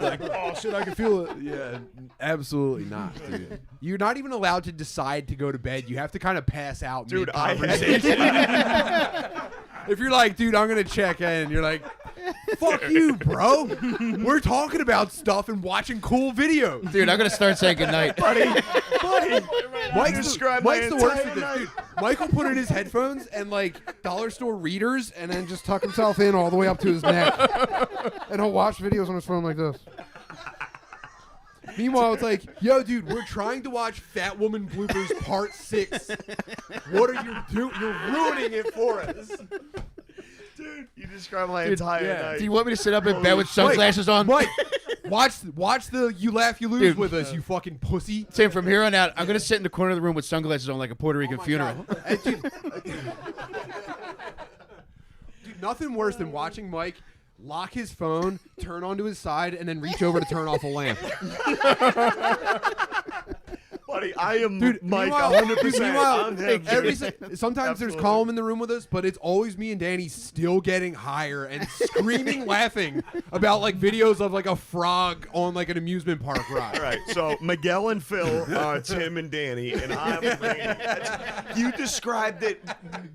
A: like, oh shit, I can feel it. Yeah, absolutely not, dude. You're not even allowed to decide to go to bed. You have to kind of pass out.
C: Dude,
A: mid-conversation. If you're like, dude, I'm gonna check in, you're like, fuck you, bro. We're talking about stuff and watching cool videos.
B: Dude, I'm gonna start saying goodnight.
C: buddy.
A: Mike's
C: describe my
A: the worst
C: entire
A: at this,
C: night.
A: dude. Michael put in his headphones and like dollar store readers, and then just tuck himself in all the way up to his neck, and he'll watch videos on his phone like this. Meanwhile, it's like, yo, dude, we're trying to watch Fat Woman Bloopers Part 6. What are you doing? You're ruining it for us.
C: Dude, you described my entire
A: yeah.
C: night.
B: Do you want me to sit up in bed with sunglasses on?
A: Mike, watch the You Laugh, You Lose
B: Dude.
A: with us, you fucking pussy.
B: Tim, from here on out, I'm gonna sit in the corner of the room with sunglasses on like a Puerto Rican funeral.
A: Hey, dude, nothing worse than watching Mike lock his phone, turn onto his side, and then reach over to turn off a lamp.
C: Buddy, I am
A: Dude,
C: Mike
A: meanwhile-
C: 100%.
A: meanwhile,
C: I'm him,
A: every
C: dude.
A: sometimes there's
C: Absolutely.
A: calm in the room with us, but it's always me and Danny still getting higher and screaming, laughing about like videos of like a frog on like an amusement park ride.
C: All right, so Miguel and Phil are Tim and Danny, and I'm Randy. You described it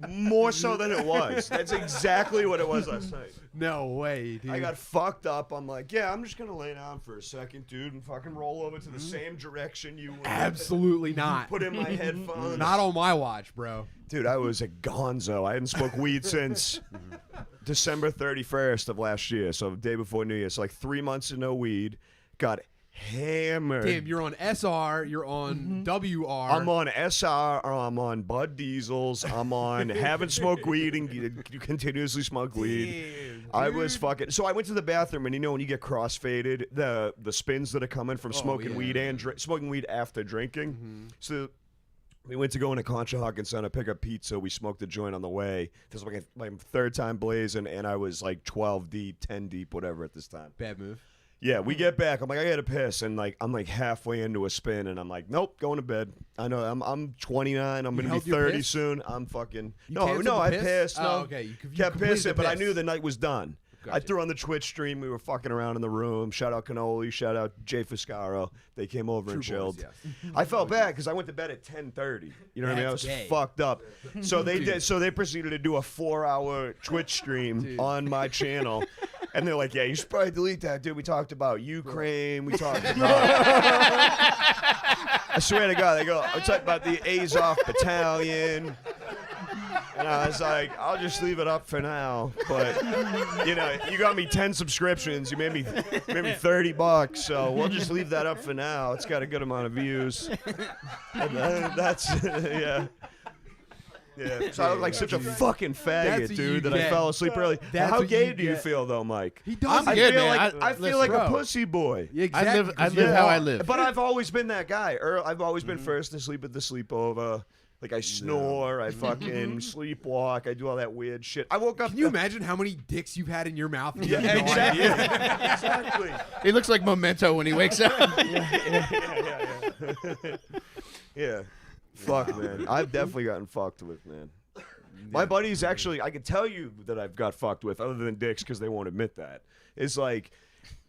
C: more so than it was. That's exactly what it was last night.
A: No way, dude.
C: I got fucked up. I'm like, yeah, I'm just gonna lay down for a second, dude, and fucking roll over to the same direction you were.
A: Absolutely not.
C: Put in my headphones.
A: Not on my watch, bro.
C: Dude, I was a gonzo. I hadn't smoked weed since December 31st of last year, so the day before New Year. So like 3 months of no weed. Got hammered.
A: Damn, you're on SR, you're on WR.
C: I'm on SR, or I'm on Bud Diesels. I'm on haven't smoked weed and continuously smoke weed.
A: Damn,
C: I was
A: dude.
C: fucking. So I went to the bathroom, and you know when you get crossfaded, the spins that are coming from smoking
A: yeah.
C: weed and smoking weed after drinking. So we went to go in a Concha Hawkins Center, pick up pizza. We smoked a joint on the way. This was like my third time blazing, and I was like 12 deep, 10 deep, whatever at this time.
A: Bad move.
C: Yeah, we get back. I'm like, I gotta piss, and like I'm like halfway into a spin, and I'm like, nope, going to bed. I know I'm 29. I'm gonna be
A: held your
C: 30
A: piss?
C: soon. I'm fucking
A: You
C: no,
A: canceled
C: no.
A: the
C: I
A: piss?
C: pissed.
A: Oh,
C: No,
A: okay. You
C: kept
A: completed
C: pissing,
A: the
C: but I
A: piss.
C: knew the night was done. I
A: Gotcha.
C: threw on the Twitch stream. We were fucking around in the room. Shout out Canoli. Shout out Jay Fiscaro. They came over and
A: True
C: chilled.
A: boys, yes.
C: I felt bad because I went to bed at 10:30. You know what I mean? I was
A: That's gay.
C: fucked up. So they did. So they proceeded to do a 4-hour Twitch stream
A: Dude.
C: on my channel, and they're like, "Yeah, you should probably delete that, dude. We talked about Ukraine. We talked about." I swear to God, they go. I talked about the Azov Battalion. And I was like, I'll just leave it up for now. But you know, you got me 10 subscriptions. You made me $30, so we'll just leave that up for now. It's got a good amount of views. And that's yeah. Yeah. So I look like such a fucking
A: That's
C: faggot,
A: what
C: dude,
A: you
C: that I
A: get.
C: fell asleep early.
A: That's
C: How
A: what
C: gay
A: you
C: do you
A: get.
C: feel though, Mike?
A: He does.
B: I'm
C: I
B: good,
C: feel
B: man.
C: like I feel
B: listen,
C: like
A: bro.
C: a pussy boy.
A: Yeah, exactly.
B: I live
A: because
B: how I live.
C: But I've always been that guy. I've always been first to sleep at the sleepover. Like I snore, I fucking sleepwalk, I do all that weird shit. I woke up.
A: Can you imagine how many dicks you've had in your mouth? and you
C: Yeah,
A: have no
C: exactly.
A: idea?
C: Exactly.
B: He looks like Memento when he wakes up.
C: Yeah. Fuck, man. I've definitely gotten fucked with, man. My buddies actually, I can tell you that I've got fucked with, other than dicks, because they won't admit that. It's like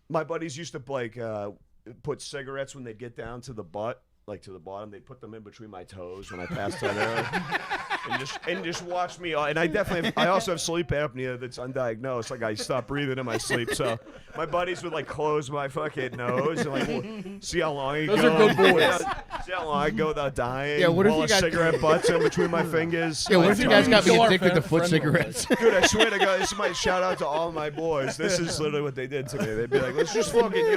C: my buddies used to like put cigarettes when they get down to the butt, like to the bottom. They put them in between my toes when I passed out early. And just watch me. And I also have sleep apnea that's undiagnosed. Like I stop breathing in my sleep. So my buddies would like close my fucking nose and like see how long I go.
B: Those are good boys.
C: See how long I go without dying.
B: Yeah, what if you got
C: cigarette butts in between my fingers?
B: Yeah, what if you guys got me
D: Still our
B: addicted to foot
D: friend
B: cigarettes?
C: Dude, I swear to God, this is my shout out to all my boys. This is literally what they did to me. They'd be like, let's just fucking,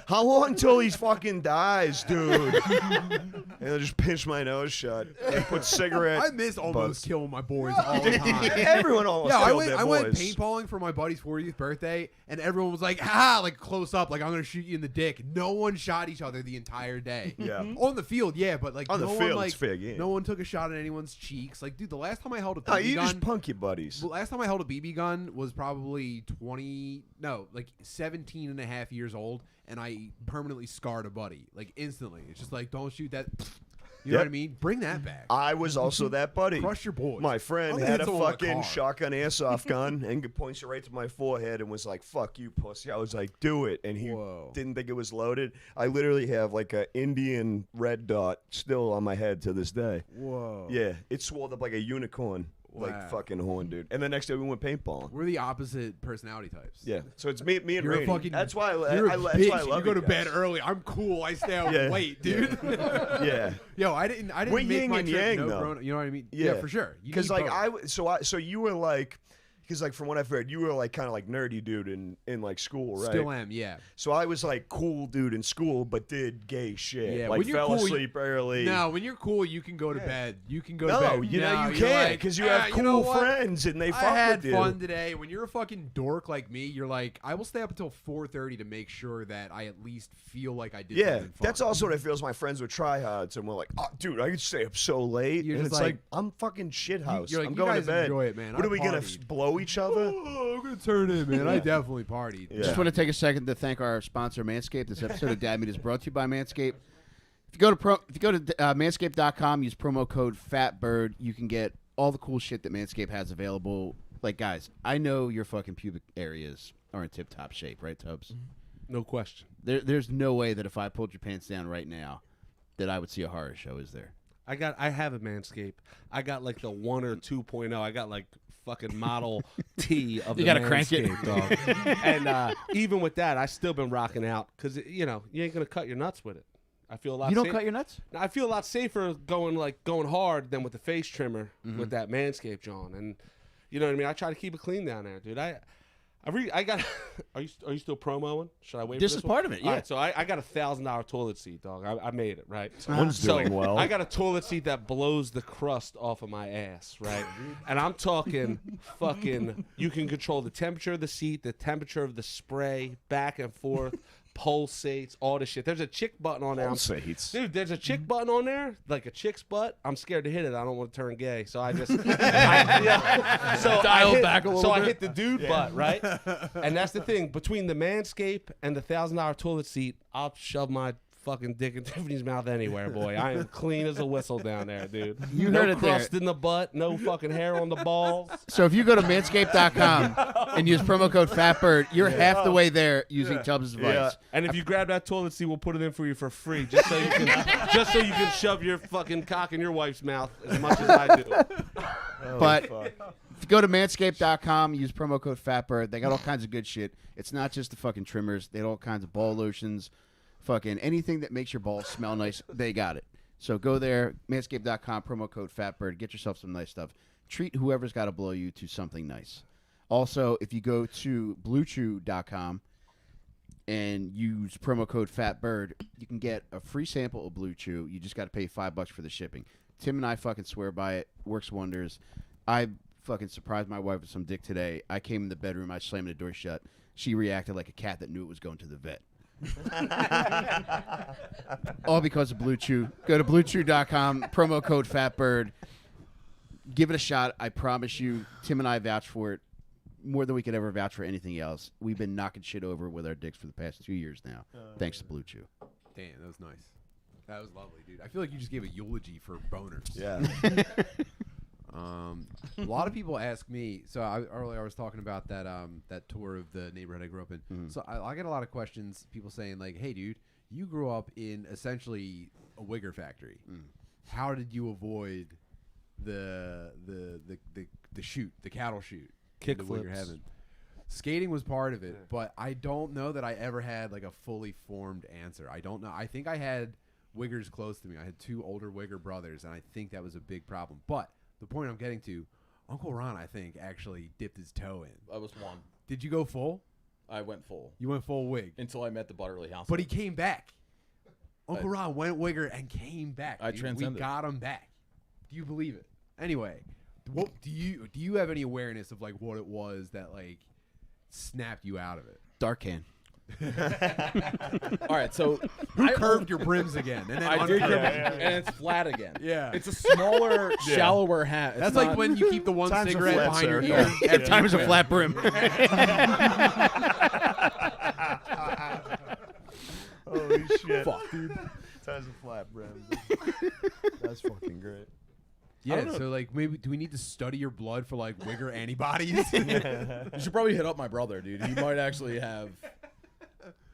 C: how long till he fucking dies, dude? And they'll just pinch my nose shut. They put cigarette.
A: I miss almost
C: butts.
A: killing my boys all the time.
C: Everyone almost
A: Yeah,
C: killed their
A: I went
C: boys.
A: paintballing for my buddy's 40th birthday, and everyone was like, like close up, like I'm gonna shoot you in the dick. No one shot each other the entire day.
C: Yeah.
A: On the field, yeah, but like
C: On the
A: no
C: field,
A: one, like,
C: it's fair game.
A: no one took a shot at anyone's cheeks. Like, dude, the last time I held a
C: No,
A: BB
C: you
A: gun,
C: just punk your buddies.
A: the last time I held a BB gun was probably 17 and a half years old, and I permanently scarred a buddy, like instantly. It's just like, don't shoot that. You know
C: Yep.
A: what I mean? Bring that back.
C: I was also that buddy.
A: Crush your boys.
C: My friend
A: I'm gonna
C: had
A: hit
C: a
A: someone with a
C: fucking
A: car.
C: shotgun airsoft gun and points it right to my forehead and was like, fuck you, pussy. I was like, do it. And he
A: Whoa.
C: didn't think it was loaded. I literally have like an Indian red dot still on my head to this day.
A: Whoa.
C: Yeah, it swelled up like a unicorn,
A: Wow.
C: like fucking horn, dude. And the next day we went paintballing.
A: We're the opposite personality types.
C: Yeah, so it's me and
A: You're a
C: Rainey.
A: fucking.
C: That's why
A: You're a
C: that's
A: bitch.
C: why I love
A: you go to
C: guys.
A: bed early. I'm cool. I stay out
C: Yeah.
A: late, dude.
C: Yeah.
A: Yo, I didn't
C: We're
A: make
C: yin
A: my
C: and
A: trip
C: yang,
A: no
C: though.
A: grown. You know what I mean?
C: Yeah.
A: For sure. You
C: Because
A: need
C: like
A: both.
C: so you were like, because like from what I've heard, you were like kind of like nerdy dude in like school, right?
A: Still am. Yeah.
C: So I was like cool dude in school, but did gay shit.
A: Yeah,
C: like
A: when you're
C: fell
A: cool,
C: asleep early.
A: No, when you're cool, you can go to bed. You can go to
C: No,
A: bed.
C: you know
A: No,
C: you
A: you're
C: can't
A: like,
C: because you have
A: you
C: cool
A: know what?
C: friends and they
A: I
C: fuck
A: had
C: with you.
A: fun today. When you're a fucking dork like me, you're like, I will stay up until 4:30 to make sure that I at least feel like I did
C: Yeah,
A: something fun.
C: that's also what it feels. My friends with tryhards and we're like, oh, dude, I could stay up so late.
A: You're
C: and
A: just
C: it's like,
A: like-
C: I'm fucking shithouse.
A: you're like,
C: I'm
A: you
C: going
A: guys
C: to bed.
A: enjoy it, man.
C: What
A: I
C: are we gonna
A: partied.
C: blow each other?
A: Oh, I'm gonna turn in, man. I definitely partied.
C: Yeah.
B: Just want to take a second to thank our sponsor, Manscaped. This episode of Dad Meat is brought to you by Manscaped. If you go to manscaped.com, use promo code FATBIRD, you can get all the cool shit that Manscaped has available. Like, guys, I know your fucking pubic areas are in tip-top shape, right, Tubbs?
E: No question.
B: There's no way that if I pulled your pants down right now that I would see a horror show, is there?
E: I have a Manscaped. I got like the 1 or 2.0. I got like fucking Model T of
B: You
E: the
B: gotta crank it.
E: Manscaped, dog. And even with that, I still been rocking out because you ain't gonna cut your nuts with it. I feel a lot.
B: You don't cut your nuts?
E: I feel a lot safer going hard than with the face trimmer with that Manscaped, John. And you know what I mean. I try to keep it clean down there, dude. I got. Are you still promoing? Should I wait?
B: This
E: for
B: is
E: this one?
B: part of it, yeah.
E: All right, so I got a $1,000 toilet seat, dog. I made it right.
C: One's doing well.
E: I got a toilet seat that blows the crust off of my ass, right? And I'm talking fucking. You can control the temperature of the seat, the temperature of the spray, back and forth. Pulsates, all this shit. There's a chick button on there.
C: Pulsates.
E: Dude, there's a chick button on there, like a chick's butt. I'm scared to hit it. I don't want to turn gay, so I just So
A: Dial back a little
E: So I
A: bit.
E: hit the dude butt, right? And that's the thing. Between the Manscaped and the $1,000 toilet seat, I'll shove my fucking dick in Tiffany's mouth anywhere, boy. I am clean as a whistle down there, dude.
B: You
E: no
B: heard it there.
E: crust in the butt, no fucking hair on the balls.
B: So if you go to manscaped.com and use promo code FATBIRD, you're half the way there using Tubbs' advice.
C: Yeah.
E: And if you grab that toilet seat, we'll put it in for you for free, just so you can shove your fucking cock in your wife's mouth as much as I do.
B: But if you go to manscaped.com, use promo code FATBIRD. They got all kinds of good shit. It's not just the fucking trimmers. They got all kinds of ball lotions, fucking anything that makes your balls smell nice. They got it. So go there, manscaped.com, promo code FATBIRD. Get yourself some nice stuff. Treat whoever's got to blow you to something nice. Also, if you go to bluechew.com and use promo code FATBIRD, you can get a free sample of Blue Chew. You just got to pay $5 for the shipping. Tim and I fucking swear by it. Works wonders. I fucking surprised my wife with some dick today. I came in the bedroom. I slammed the door shut. She reacted like a cat that knew it was going to the vet. All because of Blue Chew. Go to bluechew.com, promo code FATBIRD. Give it a shot. I promise you, Tim and I vouch for it more than we could ever vouch for anything else. We've been knocking shit over with our dicks for the past 2 years now, thanks to Blue Chew.
A: Damn, that was nice. That was lovely, dude. I feel like you just gave a eulogy for boners.
C: Yeah.
A: A lot of people ask me. So earlier I was talking about that tour of the neighborhood I grew up in. So I get a lot of questions. People saying like, "Hey, dude, you grew up in essentially a wigger factory. How did you avoid the shoot, the cattle shoot,
E: Kick
A: the wigger
E: flips.
A: heaven?" Skating was part of it, but I don't know that I ever had like a fully formed answer. I don't know. I think I had wiggers close to me. I had 2 older wigger brothers, and I think that was a big problem. But the point I'm getting to, Uncle Ron, I think, actually dipped his toe in.
D: I was one.
A: Did you go full?
D: I went full
A: You went full wig.
D: until I met the Butterly house.
A: But he came back. Uncle Ron went wigger and came back.
D: I
A: dude.
D: transcended.
A: We got him back. Do you believe it? Anyway, what do you have any awareness of like what it was that like snapped you out of it?
B: Dark can.
D: All right, so
A: Who curved your brims again? And then
D: I did,
A: uncurved
D: and it's flat again.
A: Yeah.
D: It's a smaller, shallower hat. It's
A: That's
D: not,
A: like when you keep the one
C: Time's a
A: cigarette
C: flat,
A: behind your
C: sir.
A: ear.
B: Every time is a flat brim.
C: Holy shit.
D: Fuck, dude.
C: Time's a flat brim. That's fucking great.
A: Yeah, so like maybe do we need to study your blood for like wigger antibodies?
D: You should probably hit up my brother, dude. He might actually have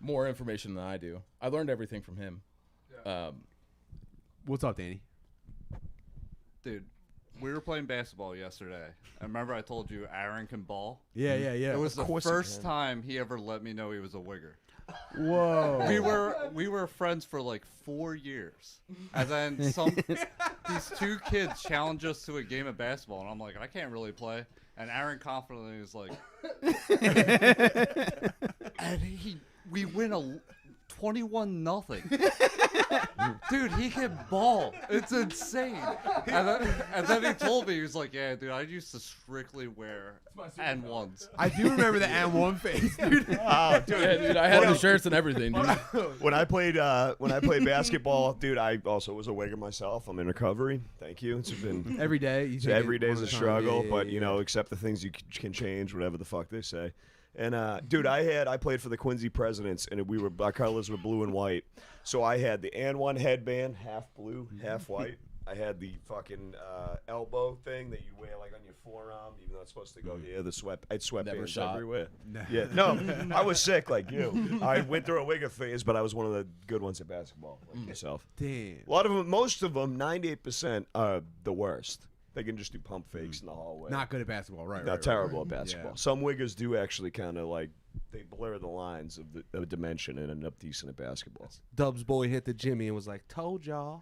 D: more information than I do. I learned everything from him.
A: What's up, Danny?
F: Dude, we were playing basketball yesterday. I remember I told you Aaron can ball.
A: Yeah.
F: It was the
C: course he
F: first
C: can.
F: time he ever let me know he was a wigger.
A: Whoa.
F: We were friends for like 4 years, and then these 2 kids challenged us to a game of basketball, and I'm like, I can't really play. And Aaron confidently was like, and we win 21-0. Dude, he can ball. It's insane. And then he told me, he was like, yeah, dude, I used to strictly wear N1s.
A: I do remember the M1 face, dude.
D: Yeah, dude, I had the shirts and everything, dude.
C: When I played basketball, dude, I also was a wigger myself. I'm in recovery. Thank you. It's been
A: Every day. You take it
C: every day's
A: one
C: a
A: at time.
C: struggle,
A: Yeah,
C: but
A: yeah,
C: you know, accept the things you can change, whatever the fuck they say. And dude, I played for the Quincy Presidents, and our colors were blue and white. So I had the N1 headband, half blue, half white. I had the fucking elbow thing that you wear like on your forearm, even though it's supposed to go here. I had sweatbands
D: shot.
C: everywhere. Yeah, no, I was sick like you. I went through a wigger phase, but I was one of the good ones at basketball, like yourself.
A: Damn.
C: A lot of them, most of them, 98% are the worst. They can just do pump fakes in the hallway.
A: Not good at basketball, right?
C: Not
A: right,
C: terrible
A: right.
C: at basketball.
A: Yeah.
C: Some wiggers do actually kind of like they blur the lines of the dimension and end up decent at basketball.
E: Dubs boy hit the Jimmy and was like, "Told y'all."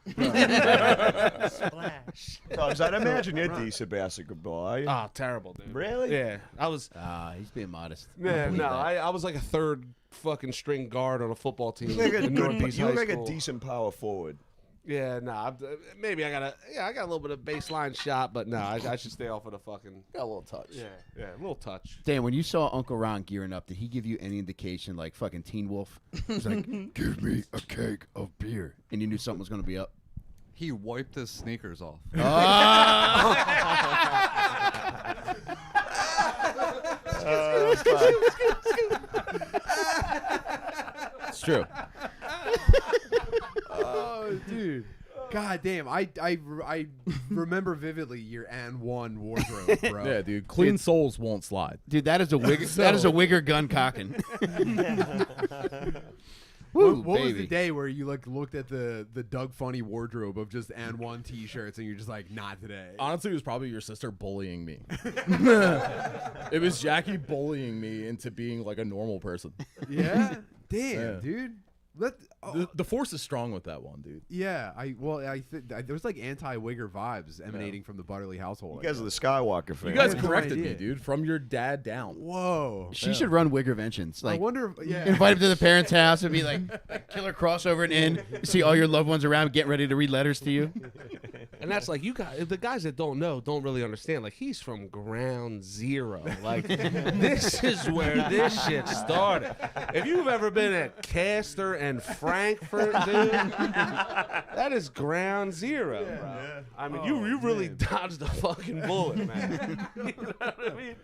F: Splash.
C: Tubbs, I'd imagine you're decent basketball, are you?
E: Oh, terrible, dude.
C: Really?
E: Yeah, I was.
B: He's being modest.
E: Yeah,
B: believe
E: no,
B: that.
E: I was like a third fucking string guard on a football team.
C: You look like a
E: in Northeast
C: you look
E: High
C: like a
E: School.
C: decent power forward.
E: Yeah, no, maybe I got a little bit of baseline shot, but no, I should stay off of the fucking.
D: Got a little touch.
E: Yeah, a little touch.
B: Dan, when you saw Uncle Ron gearing up, did he give you any indication, like fucking Teen Wolf? He's like, "Give me a keg of beer," and you knew something was gonna be up.
F: He wiped his sneakers off.
D: It's true.
A: Oh, dude. God damn. I remember vividly your N1 wardrobe, bro.
D: Yeah, dude. Clean soles won't slide.
B: Dude, that is a wigger. That is a wigger gun cocking.
A: What was
B: baby.
A: the day where you like looked at the Doug Funny wardrobe of just N1 t-shirts and you're just like, not today?
D: Honestly, it was probably your sister bullying me. It was Jackie bullying me into being like a normal person.
A: Yeah? Damn,
D: Yeah.
A: dude.
D: The force is strong with that one, dude.
A: Yeah, there's like anti-wigger vibes emanating from the Butterly household.
C: You guys are the Skywalker
D: You
C: fans.
D: guys
A: had no
D: corrected me,
A: idea.
D: dude, from your dad down.
A: Whoa.
B: She should run Wiggerventions.
A: I
B: Like,
A: wonder if, yeah.
B: invite him to the parents' house and be like killer crossover and in. See all your loved ones around getting ready to read letters to you.
E: And that's like, you guys, the guys that don't know don't really understand. Like, he's from ground zero. Like, this is where this shit started. If you've ever been at Castor and Frankfurt, dude, that is ground zero, bro. I mean, you really dodged a fucking bullet, man. You know what I mean?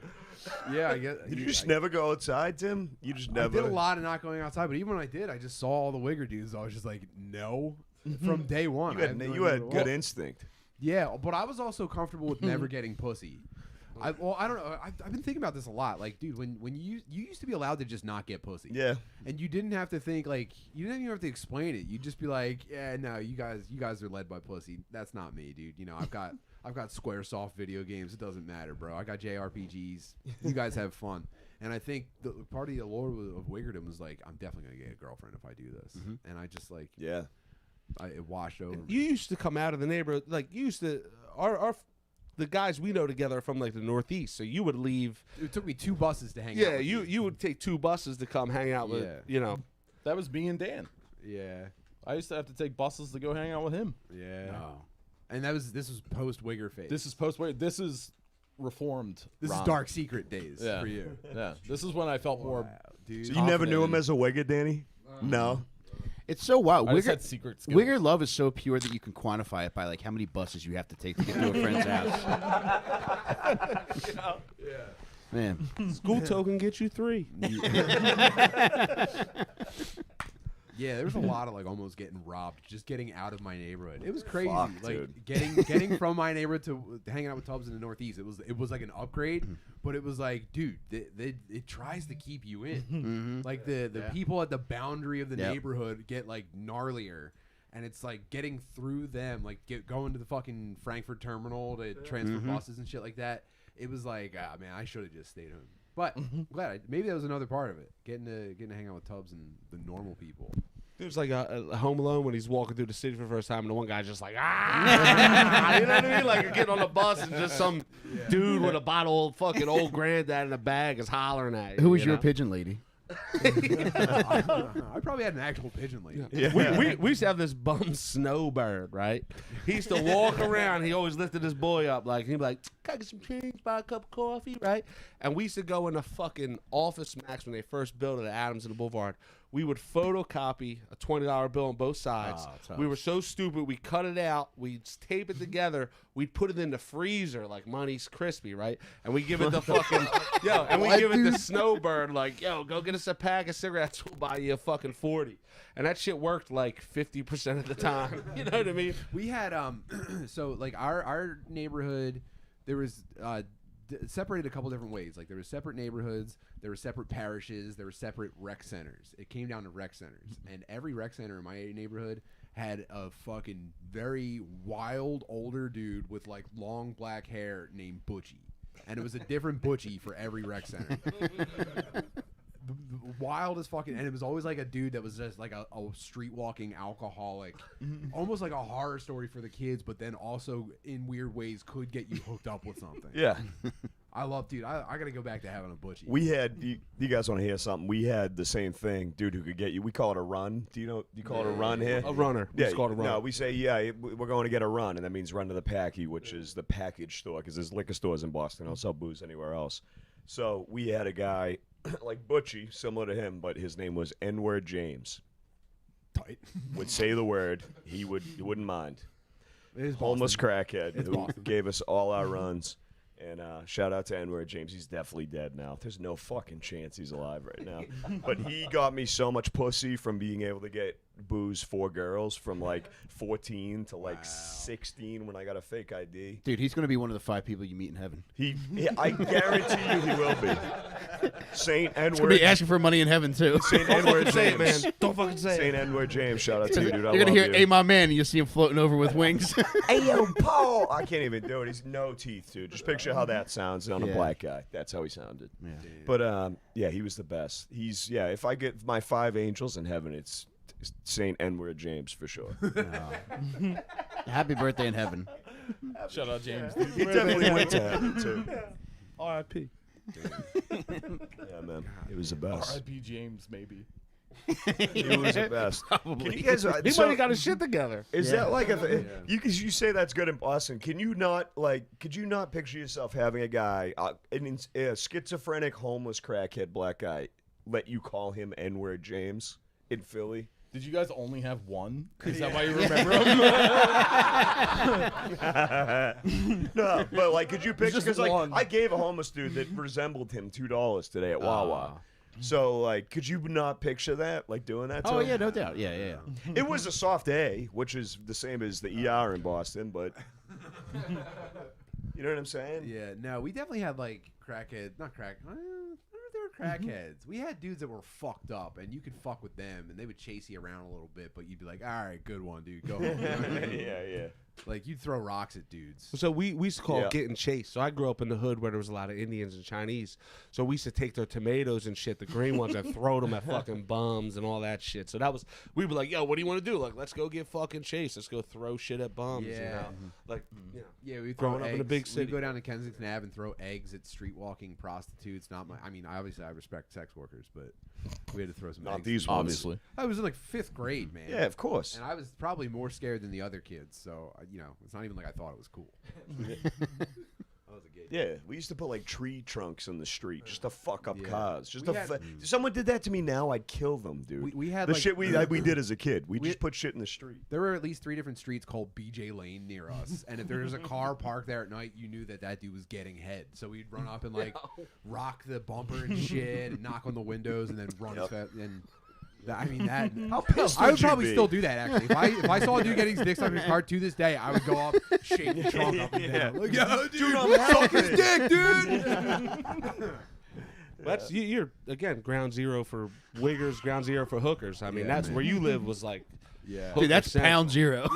A: Yeah, I guess.
C: Did you just never go outside, Tim? You just
A: I
C: never.
A: did a lot of not going outside, but even when I did, I just saw all the wigger dudes. I was just like, no. From day one.
C: You had good instinct.
A: Yeah, but I was also comfortable with never getting pussy. I don't know. I've been thinking about this a lot. Like, dude, when you used to be allowed to just not get pussy.
C: Yeah.
A: And you didn't have to think, like, you didn't even have to explain it. You'd just be like, yeah, no, you guys are led by pussy. That's not me, dude. You know, I've got Squaresoft video games. It doesn't matter, bro. I got JRPGs. You guys have fun. And I think the part of the allure of Wiggerton was like, I'm definitely gonna get a girlfriend if I do this. And I just like,
C: Yeah.
A: it washed over.
E: You used to come out of the neighborhood, like you used to. The guys we know together are from like the Northeast, so you would leave.
A: It took me 2 buses to hang out.
E: Yeah,
A: with
E: you would take 2 buses to come hang out with.
A: Yeah.
E: You know.
D: That was me and Dan.
A: Yeah.
D: I used to have to take buses to go hang out with him.
A: Yeah. And this was post Wigger phase.
D: This is post-weight. This is reformed.
A: This
D: Ron.
A: is dark secret days
D: Yeah.
A: for you.
D: Yeah. This is when I felt more.
A: Dude.
C: So you never knew him
D: confident.
C: as a Wigger, Danny? No.
B: It's so wild.
D: I just
B: Wigger,
D: had secret skills.
B: Wigger love is so pure that you can quantify it by like how many buses you have to take to get to a friend's house. Man,
E: School token gets you 3.
A: Yeah, there was a lot of like almost getting robbed, just getting out of my neighborhood. It was crazy.
C: Fuck,
A: like
C: dude.
A: getting from my neighborhood to hanging out with Tubbs in the Northeast. It was like an upgrade, but it was like, dude, it tries to keep you in. Like the people at the boundary of the neighborhood get like gnarlier. And it's like getting through them, like going to the fucking Frankfurt terminal to transfer buses and shit like that. It was like, man, I should have just stayed home. But glad maybe that was another part of it, getting to hang out with Tubbs and the normal people.
E: There's like a Home Alone when he's walking through the city for the first time, and the one guy's just like, ah, you know what I mean? Like you're getting on the bus and just some dude with a bottle of fucking old granddad in a bag is hollering at you.
B: who was
E: you
B: your
E: know?
B: pigeon lady?
A: I probably had an actual pigeon lady.
C: Yeah.
E: We used to have this bum snowbird, right? He used to walk around. He always lifted his boy up. Like, he'd be like, can I get some change, buy a cup of coffee, right? And we used to go in the fucking Office Max when they first built it at Adams and the Boulevard. We would photocopy a $20 bill on both sides. We were so stupid. We cut it out. We'd tape it together. We'd put it in the freezer like Money's Crispy, right? And we give it the fucking, and we give it the snowbird like, yo, go get us a pack of cigarettes. We'll buy you a fucking 40. And that shit worked like 50% of the time. You know what I mean?
A: We had so like our neighborhood, there was separated a couple different ways. Like there were separate neighborhoods, there were separate parishes, there were separate rec centers. It came down to rec centers, and every rec center in my neighborhood had a fucking very wild older dude with like long black hair named Butchie, and it was a different Butchie for every rec center. Wild as fucking, and it was always like a dude that was just like a street walking alcoholic, almost like a horror story for the kids, but then also in weird ways could get you hooked up with something.
C: Yeah.
A: I love, dude. I gotta go back to having a Butchie.
C: We had, you guys want to hear something? We had the same thing, dude, who could get you. We call it a run. Do you call it a run here?
E: A runner. We just call it a runner.
C: No, we say, we're going to get a run, and that means run to the Packy, which is the package store, because there's liquor stores in Boston. They don't sell booze anywhere else. So we had a guy like Butchie, similar to him, but his name was N-word James.
A: Tight.
C: Would say the word. He wouldn't mind.
A: It is
C: Homeless
A: Boston.
C: crackhead
A: It's
C: who
A: Boston.
C: gave us all our runs. And shout out to N-word James. He's definitely dead now. There's no fucking chance he's alive right now. But he got me so much pussy from being able to get booze for girls from like 14 to like 16 when I got a fake ID.
B: Dude, he's gonna be one of the 5 people you meet in heaven.
C: I guarantee you he will be. Saint
B: He's gonna
C: N-word.
B: be asking for money in heaven too.
C: Saint N-word
E: Say it,
C: James.
E: man. Don't fucking say
C: Saint
E: it.
C: N-word James. Shout out to you, dude. I
B: You're gonna
C: love
B: hear,
C: you.
B: "Hey, my man," and you'll see him floating over with wings.
C: Hey, yo, Paul. I can't even do it. He's no teeth, dude. Just picture how that sounds on a
B: Yeah.
C: black guy. That's how he sounded.
B: Yeah.
C: But yeah, he was the best. If I get my 5 angels in heaven, it's Saint N-word James for sure.
B: Happy birthday in heaven.
D: Shout out James.
C: He definitely went to heaven too.
E: R.I.P.
C: Yeah, man, it was the best.
D: R.I.P. James, maybe.
C: It was the best. Can you guys?
E: He might have got his shit together.
C: Is that like you say that's good in Boston? Can you not could you not picture yourself having a guy, a schizophrenic, homeless, crackhead, black guy, let you call him N-word James in Philly?
D: Did you guys only have one? Is that why you remember him?
C: No, but like, could you picture?
D: just
C: Because like,
D: one.
C: I gave a homeless dude that resembled him $2 today at Wawa. So like, could you not picture that, like doing that? To
B: Oh
C: him?
B: yeah, no doubt. Yeah.
C: It was a soft A, which is the same as the ER in Boston, but You know what I'm saying?
A: Yeah, no, we definitely had like crackheads, not crack. I don't know if they were crackheads. We had dudes that were fucked up, and you could fuck with them, and they would chase you around a little bit, but you'd be like, "All right, good one, dude, go home." You know what I mean?
C: Yeah.
A: Like you'd throw rocks at dudes.
E: So we used to call
C: Yeah.
E: it getting chased. So I grew up in the hood where there was a lot of Indians and Chinese. So we used to take their tomatoes and shit, the green ones, and throw them at fucking bums and all that shit. So we were like, yo, what do you want to do? Like, let's go get fucking chased. Let's go throw shit at bums. You
A: Yeah.
E: know? Like, you know.
A: Yeah, we throw
E: Growing up
A: eggs.
E: in a big city.
A: We'd go down to Kensington Ave and throw eggs at street walking prostitutes. Not my. I mean, obviously I respect sex workers, but we had to throw some
C: Not
A: eggs.
C: these ones.
D: Obviously.
A: I was in like 5th grade, man.
C: Yeah, of course.
A: And I was probably more scared than the other kids, so you know, it's not even like I thought it was cool. I was a gay.
C: Yeah, we used to put like tree trunks in the street just to fuck up
A: Yeah.
C: cars. Just
A: We
C: to
A: had-
C: if someone did that to me now, I'd kill them, dude.
A: We had
C: the
A: like,
C: shit we did as a kid. We just put shit in the street.
A: There were at least 3 different streets called BJ Lane near us, and if there was a car parked there at night, you knew that dude was getting head. So we'd run up and like rock the bumper and shit, and knock on the windows, and then run as fast. And I mean that.
C: How pissed
A: I would
C: would you
A: probably
C: be?
A: still do that actually. If I saw a dude getting his dick sucked in his car to this day, I would go up, shake the trunk up and down, like, yo, dude, suck his dick, dude.
E: That's you're again ground zero for wiggers, ground zero for hookers. I mean,
A: Yeah,
E: that's
A: man.
E: where you live was like.
A: Yeah.
B: Dude, that's
E: Central.
B: pound zero.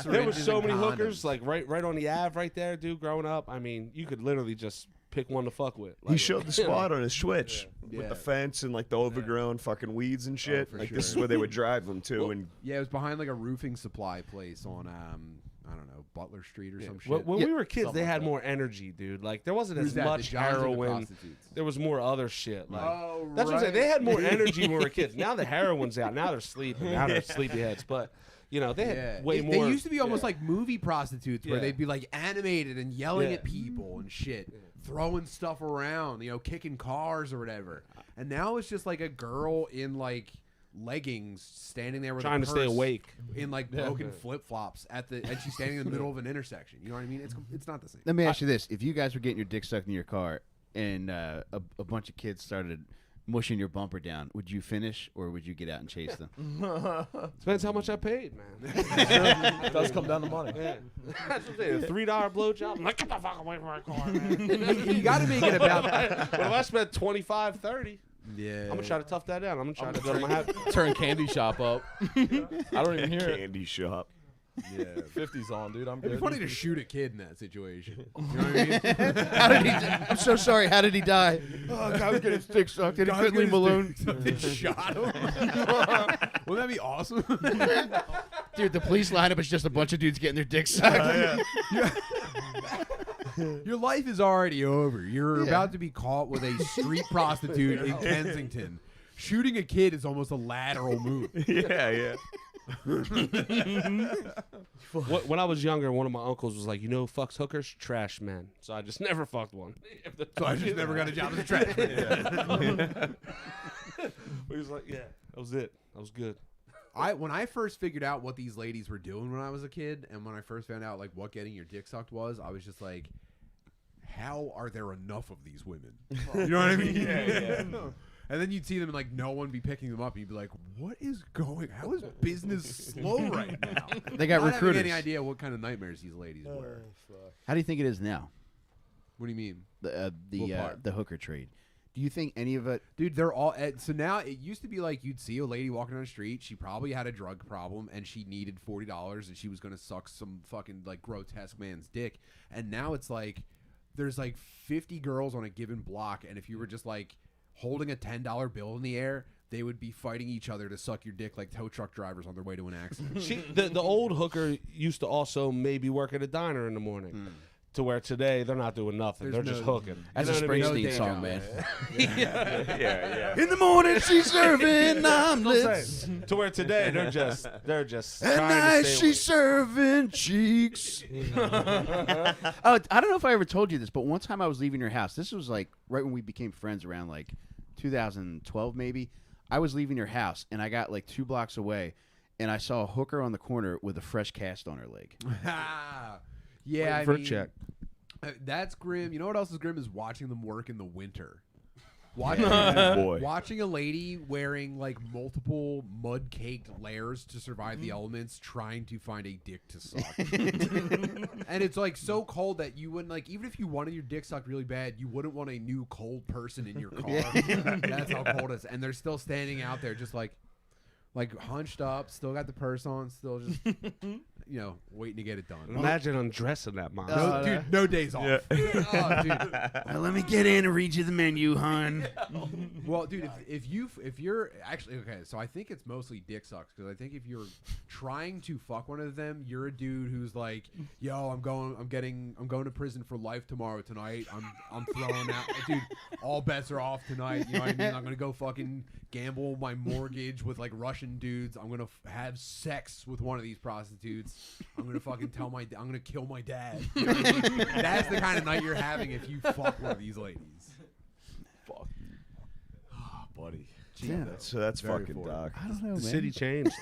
E: There was so many hookers, like right on the Ave, right there, dude. Growing up, I mean, you could literally just pick one to fuck with.
C: He
E: Like,
C: showed the
E: you know.
C: spot on his Switch with
A: Yeah.
C: the fence and like the overgrown fucking weeds and shit.
A: for
C: Like
A: sure.
C: this is where they would drive them to. And
A: Yeah, it was behind like a roofing supply place on I don't know, Butler Street or some shit.
E: When we were kids,
A: Something
E: they
A: like
E: had
A: that.
E: more energy, dude. Like there wasn't
A: Who's
E: as
A: that, the
E: much
A: Johns or the
E: heroin.
A: prostitutes?
E: There was more other shit. Like
A: Oh,
E: that's what I'm saying.
A: right.
E: They had more energy when we were kids. Now the heroin's out. Now they're sleeping. Now they're sleepyheads. But you know they had
A: Yeah.
E: way
A: They
E: more.
A: used to be almost like movie prostitutes where
E: Yeah.
A: they'd be like animated and yelling
E: Yeah.
A: at people and shit, throwing stuff around, you know, kicking cars or whatever. And now it's just like a girl in like leggings standing there with
E: trying
A: a
E: to stay
A: purse
E: awake.
A: in like broken flip flops and she's standing in the middle of an intersection. You know what I mean? It's not the same.
B: Let me ask you this: if you guys were getting your dick sucked in your car and a bunch of kids started mushing your bumper down, would you finish or would you get out and chase them?
E: Depends how much I paid, man.
D: It does come down to money.
E: Yeah. That's what I'm saying. $3 blowjob. I'm like, get the fuck away from my car, man.
A: You got to make it about.
E: But if I spent $25, $30,
A: Yeah.
E: I'm gonna try to tough that down. I'm gonna try to go to my house.
D: Turn candy shop up. I don't even hear it.
C: candy shop.
A: Yeah.
D: 50's on, dude. I'm
A: It'd be
D: good.
A: funny to shoot a kid in that situation. You know what I mean?
B: How did he? I'm so sorry. How did he die? Oh, guy was getting his dick sucked and he couldn't leave him alone.
A: They shot him. Wouldn't that be awesome?
B: Dude, the police lineup is just a bunch of dudes getting their dicks sucked.
A: Your life is already over. You're about to be caught with a street prostitute in Kensington. Shooting a kid is almost a lateral move.
C: Yeah.
E: When I was younger, one of my uncles was like, you know, fucks hookers, trash men. So I just never fucked one.
A: So I just never got a job as a trash man.
E: He was like, yeah, that was it. That was good.
A: When I first figured out what these ladies were doing when I was a kid, and when I first found out like what getting your dick sucked was, I was just like, how are there enough of these women? You know what I mean? Yeah. And then you'd see them and like no one be picking them up, and you'd be like, "What is going? How is business slow right now?"
B: They got
A: Not
B: recruiters.
A: having any idea what kind of nightmares these ladies were.
B: How do you think it is now?
A: What do you mean?
B: The
A: part?
B: the hooker trade. Do you think any of it?
A: Dude, they're all so now. It used to be like you'd see a lady walking down the street. She probably had a drug problem and she needed $40, and she was gonna suck some fucking like grotesque man's dick. And now it's like there's like 50 girls on a given block, and if you were just like holding a $10 bill in the air, they would be fighting each other to suck your dick like tow truck drivers on their way to an accident.
E: The old hooker used to also maybe work at a diner in the morning. To where today they're not doing nothing.
A: There's
E: They're just
A: no-
E: hooking.
B: That's
E: You
B: a
E: know what I mean?
B: Springsteen
A: day
B: song,
A: job.
B: man.
C: Yeah.
B: In the morning, she's serving omelets.
E: To where today they're just
B: At
E: trying
B: night,
E: to stay
B: she's serving cheeks. Oh, I don't know if I ever told you this, but one time I was leaving your house. This was like right when we became friends, around like 2012 maybe. I was leaving your house, and I got like 2 blocks away, and I saw a hooker on the corner with a fresh cast on her leg.
A: Yeah, I
E: for a
A: mean,
E: check.
A: That's grim. You know what else is grim is watching them work in the winter. Watching a lady wearing like multiple mud-caked layers to survive the elements, trying to find a dick to suck, and it's like so cold that you wouldn't like even if you wanted your dick sucked really bad, you wouldn't want a new cold person in your car. That's how cold it is, and they're still standing out there just like hunched up, still got the purse on, still just waiting to get it done.
E: Imagine undressing that monster.
A: No, dude, no days off. Oh, dude.
B: Let me get in and read you the menu, hon.
A: Well, dude, if you're actually okay, so I think it's mostly dick sucks because I think if you're trying to fuck one of them, you're a dude who's like, yo, I'm going to prison for life tomorrow tonight. I'm throwing out, dude. All bets are off tonight. You know what I mean? I'm gonna go fucking gamble my mortgage with like Russian dudes. I'm gonna have sex with one of these prostitutes. I'm gonna fucking I'm gonna kill my dad. You know what I mean? That's the kind of night you're having if you fuck one of these ladies.
C: Fuck. Oh, buddy.
B: Yeah.
C: That's
A: Very
C: fucking
A: forward.
C: dark.
B: I don't know,
E: The
B: man.
E: city changed.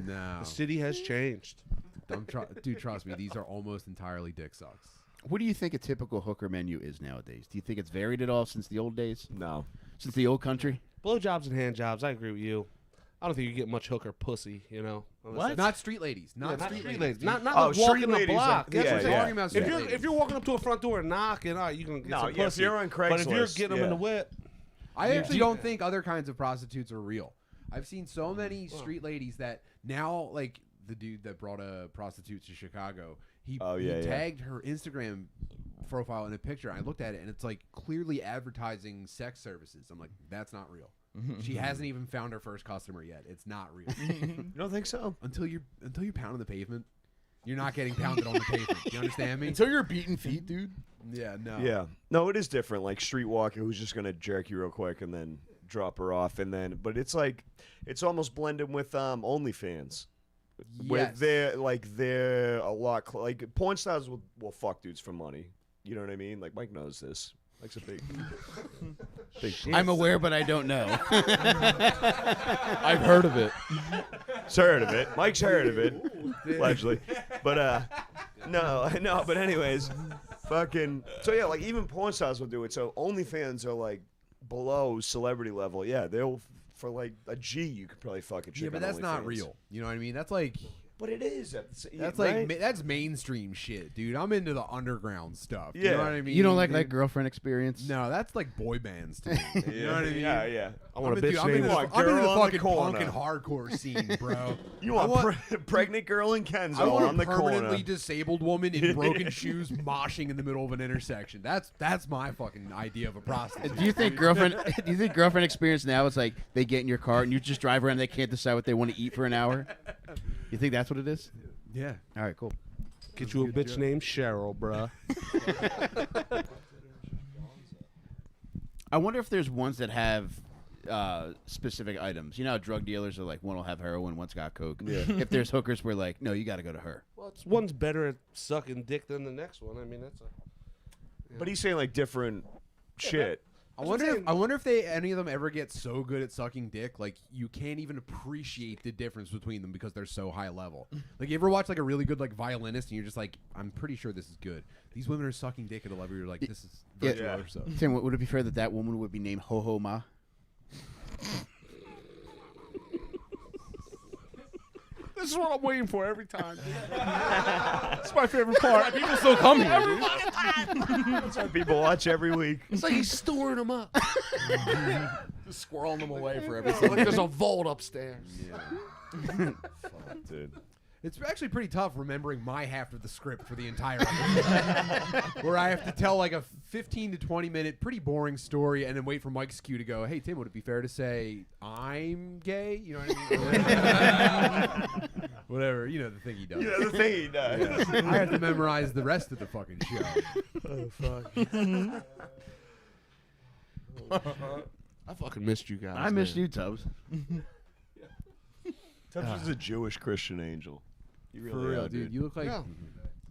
A: No,
E: The city has changed.
A: dude, trust me, these are almost entirely dick sucks.
B: What do you think a typical hooker menu is nowadays? Do you think it's varied at all since the old days?
C: No.
B: Since the old country?
E: Blowjobs and hand jobs. I agree with you. I don't think you get much hooker pussy. Unless
B: What?
E: it's-
A: Not street ladies.
E: Yeah,
A: Not
E: not
A: street
E: street
A: ladies.
E: ladies. Not
C: Oh,
E: like
C: street
E: walking the
C: ladies,
E: block. That's
C: yeah,
E: what I'm
C: yeah.
A: talking about. Street ladies.
E: If you're walking up to a front door and knocking, all right, you're gonna get some
C: Yeah, if
E: pussy.
C: you're on
E: But if you're
C: Craigslist,
E: getting them in the
C: yeah.
E: whip,
A: I actually don't think other kinds of prostitutes are real. I've seen so many
E: Oh.
A: street ladies that now, like the dude that brought a prostitute to Chicago, he
C: yeah.
A: tagged her Instagram profile in a picture. I looked at it and it's like clearly advertising sex services. I'm like, that's not real. She hasn't even found her first customer yet. It's not real.
C: You don't think so?
A: until you're pounding the pavement, you're not getting pounded on the pavement. You understand me?
B: Until you're beating feet, dude.
A: Yeah, no.
C: Yeah. No, it is different. Like streetwalker who's just gonna jerk you real quick and then drop her off, and then but it's like it's almost blended with OnlyFans. Where
A: Yes.
C: they're a lot like porn stars will fuck dudes for money. You know what I mean? Like Mike knows this. Mike's a big
B: I'm aware, but I don't know.
D: I've heard of it.
C: He's heard of it. Mike's heard of it, allegedly. But no. But anyways, fucking. So yeah, like even porn stars will do it. So OnlyFans are like below celebrity level. Yeah, they'll for like a G you could probably fuck a chick.
A: Yeah, but
C: on
A: that's not
C: OnlyFans.
A: real. You know what I mean? That's like
C: But it is.
A: that's
C: right?
A: like that's mainstream shit, dude. I'm into the underground stuff. You
C: Yeah.
A: know what I mean?
B: You don't like
A: dude?
B: that girlfriend experience?
A: No, that's like boy bands to me. You know what I mean?
C: Yeah.
E: I want a
A: Dude,
E: bitch
A: I'm
E: named.
A: into,
C: want
A: I'm into
C: girl
A: the
C: on the
A: fucking punk
C: corner.
A: and hardcore scene, bro.
C: You want,
A: I want
C: pregnant girl in
A: I
C: Kenzo
A: want
C: on
A: a
C: the
A: permanently
C: corner.
A: disabled woman in broken shoes moshing in the middle of an intersection. That's my fucking idea of a prostitute.
B: Do you think girlfriend experience now is like they get in your car and you just drive around and they can't decide what they want to eat for an hour? You think that's what it is?
A: Yeah.
B: All right, cool.
E: Get you a bitch named Cheryl, bruh.
B: I wonder if there's ones that have specific items. You know how drug dealers are like, one will have heroin, one's got coke.
C: Yeah.
B: If there's hookers, we're like, no, you got to go to her.
E: Well, one's better at sucking dick than the next one. I mean, that's a.
C: But he's saying like different shit.
A: I wonder if any of them ever get so good at sucking dick, like you can't even appreciate the difference between them because they're so high level. Like you ever watch like a really good like violinist and you're just like, I'm pretty sure this is good. These women are sucking dick at a level you're like, this is
B: Yeah.
A: virtuoso.
B: Tim, would it be fair that that woman would be named Ho Ho Ma?
E: This is what I'm waiting for every time. It's my favorite part.
D: People still come here, dude.
C: That's why people watch every week.
E: It's like he's storing them up.
D: Just squirreling them away for
E: Like
D: everything.
E: there's a vault upstairs.
A: Yeah.
C: Fuck, dude.
A: It's actually pretty tough remembering my half of the script for the entire episode, where I have to tell like a 15 to 20 minute pretty boring story and then wait for Mike's cue to go, hey, Tim, would it be fair to say I'm gay? You know what I mean? Whatever, you know the thing he does.
C: You know the thing he does.
A: I have to memorize the rest of the fucking show.
C: Oh fuck.
E: I fucking missed you guys.
B: I missed
E: man.
B: you, Tubbs.
C: Tubbs is a Jewish Christian angel. You
A: For
C: really
A: real,
C: are,
A: dude. You look like
E: Yeah.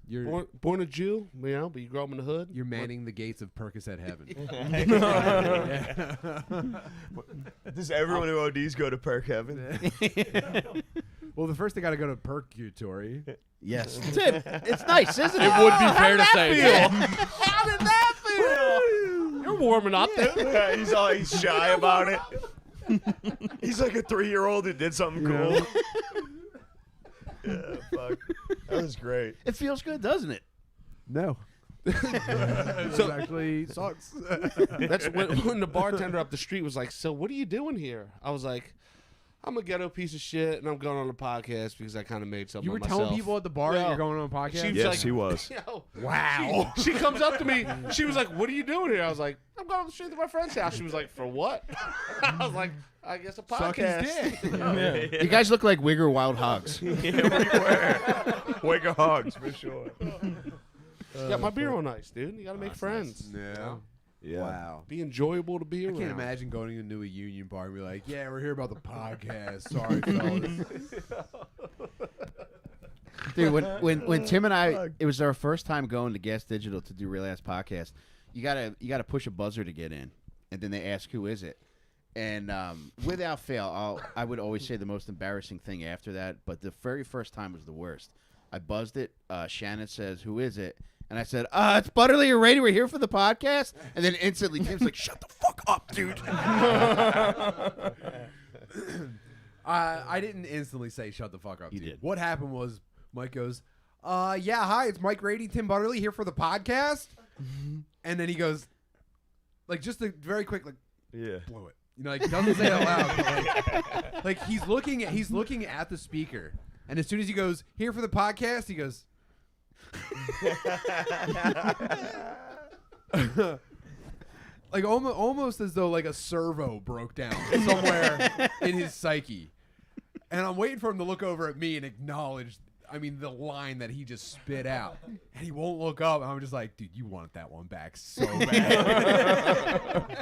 A: you're
E: Born a Jew, you know, but you grew up in the hood.
A: you're manning the gates of Percocet heaven.
C: Does everyone who ODs go to Perk Heaven?
A: Well, the first they got to go to purgatory.
B: Yes. Tim, it's nice, isn't it?
D: It would be fair to say.
B: How did that feel?
E: You're warming up there.
C: Yeah, he's shy about it. He's like a 3-year-old who did something cool. Yeah, fuck. That was great.
B: It feels good, doesn't it?
A: No.
E: So-
A: actually sucks.
E: That's when the bartender up the street was like, "So what are you doing here?" I was like, "I'm a ghetto piece of shit, and I'm going on a podcast because I kind of made something."
A: You were
E: of
A: telling
E: myself."
A: people at the bar that
E: Yo.
A: you're going on a podcast?
E: She was
C: Yes,
E: like,
C: he was.
E: Yo,
A: Wow.
E: She comes up to me. She was like, "What are you doing here?" I was like, "I'm going on the street to my friend's house." She was like, "For what?" I was like, "I guess a
A: Suck his
E: podcast."
A: dick.
B: You guys look like Wigger Wild Hogs.
C: Yeah, we were. Wake of hugs, for sure.
E: Got my beer on ice, dude. You got to make friends.
A: Yeah.
C: Yeah.
A: Wow.
E: Be enjoyable to be
A: I
E: around.
A: can't imagine going into a union bar and be like, "Yeah, we're here about the podcast. Sorry, fellas."
B: Dude, when Tim and I, it was our first time going to Gas Digital to do Real Ass Podcast. You gotta push a buzzer to get in, and then they ask who is it, and without fail, I would always say the most embarrassing thing after that. But the very first time was the worst. I buzzed it. Shannon says, "Who is it?" And I said, "It's Butterly or Rady. We're here for the podcast." And then instantly, Tim's like, "Shut the fuck up, dude."
A: I didn't instantly say shut the fuck up.
B: You
A: dude.
B: did.
A: What happened was Mike goes, "Yeah, hi, it's Mike Rady, Tim Butterly here for the podcast," and then he goes, like just a very quick like,
C: Yeah.
A: blow it. You know, like he doesn't say it out loud. But like he's looking at the speaker, and as soon as he goes here for the podcast, he goes. Like almost as though like a servo broke down somewhere in his psyche, and I'm waiting for him to look over at me and acknowledge. I mean, the line that he just spit out, and he won't look up. And I'm just like, dude, you want that one back so bad.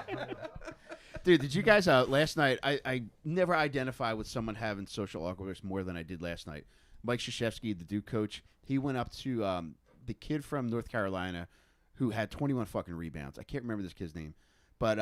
B: Dude, did you guys last night? I never identify with someone having social awkwardness more than I did last night. Mike Krzyzewski, the Duke coach, he went up to the kid from North Carolina who had 21 fucking rebounds. I can't remember this kid's name, but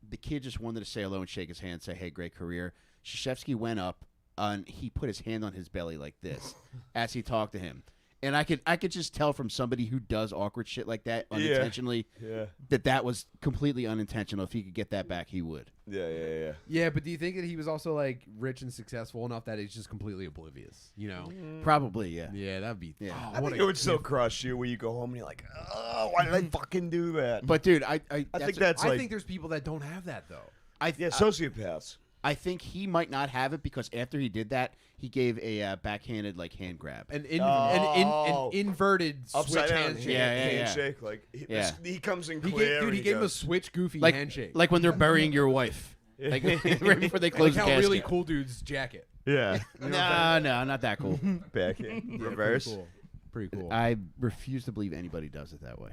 B: the kid just wanted to say hello and shake his hand and say, "Hey, great career." Krzyzewski went up and he put his hand on his belly like this as he talked to him. And I could just tell from somebody who does awkward shit like that unintentionally
C: Yeah.
B: that was completely unintentional. If he could get that back, he would.
C: Yeah.
A: Yeah, but do you think that he was also like rich and successful enough that he's just completely oblivious? You know?
B: Probably, yeah.
A: Yeah, that'd be.
B: Yeah.
A: Oh,
C: I
A: what
C: think
A: a
C: it would still
A: gift.
C: crush you when you go home and you're like, "Oh, why did I fucking do that?"
B: But dude, I
C: I think that's
A: I
C: like,
A: think there's people that don't have that though.
C: yeah, sociopaths.
B: I think he might not have it because after he did that, he gave a backhanded like hand grab.
A: An
C: Oh.
A: inverted
C: Upside
A: switch
C: down
A: handshake.
B: Yeah.
C: handshake. Like he comes in
A: He
C: clear.
A: gave,
C: and
A: he gave him a
C: goes,
A: switch goofy
B: like
A: handshake.
B: like when they're burying your wife, like right before they
A: like
B: close
A: how
B: the casket.
A: really cool dude's jacket.
C: Yeah.
B: No, not that cool.
C: Backhand.
A: Yeah,
C: Reverse.
A: Pretty cool.
B: I refuse to believe anybody does it that way.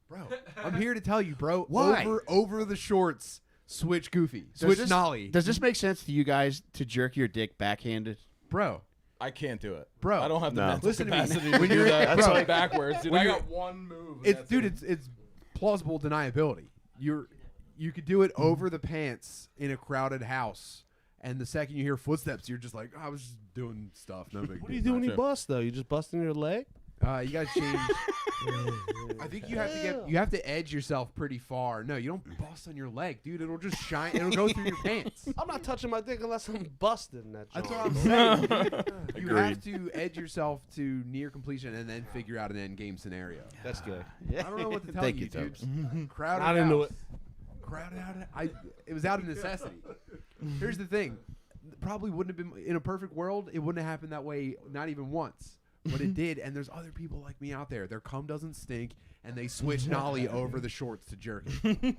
A: Bro, I'm here to tell you, bro.
B: Why?
A: Over the shorts, switch goofy,
B: Does
A: switch
B: this-
A: nollie,
B: Does this make sense to you guys to jerk your dick backhanded?
A: bro.
D: I can't do it,
A: Bro.
D: I don't have the
C: No.
D: mental
A: Listen to me.
D: capacity
A: When
D: to do
A: you're-
D: that.
A: bro,
D: That's backwards, dude.
A: when
D: I
A: you're-
D: got one move. and
A: It's
D: that's
A: dude,
D: it.
A: it's plausible deniability. You could do it over the pants in a crowded house, and the second you hear footsteps, you're just like, I was just doing stuff. No big
E: What do you
A: deal.
E: do when you
D: Sure.
E: bust though? You just busting your leg?
A: You gotta change. I think you have to edge yourself pretty far. No, you don't bust on your leg, dude. It'll just shine. It'll go through your pants.
E: I'm not touching my dick unless I'm busting that.
A: That's
E: joint.
A: what I'm saying. You have
C: Agreed.
A: to edge yourself to near completion and then figure out an end game scenario.
E: That's good.
A: I don't know what to tell
B: Thank
A: you,
B: you,
A: dude.
B: Tubbs.
A: Crowded
E: Not into
A: house.
E: it.
A: Crowded out. It was out of necessity. Here's the thing. Probably wouldn't have been in a perfect world. It wouldn't have happened that way. Not even once. But it did. And there's other people like me out there. Their cum doesn't stink, and they switch nollie over the shorts to jerk it.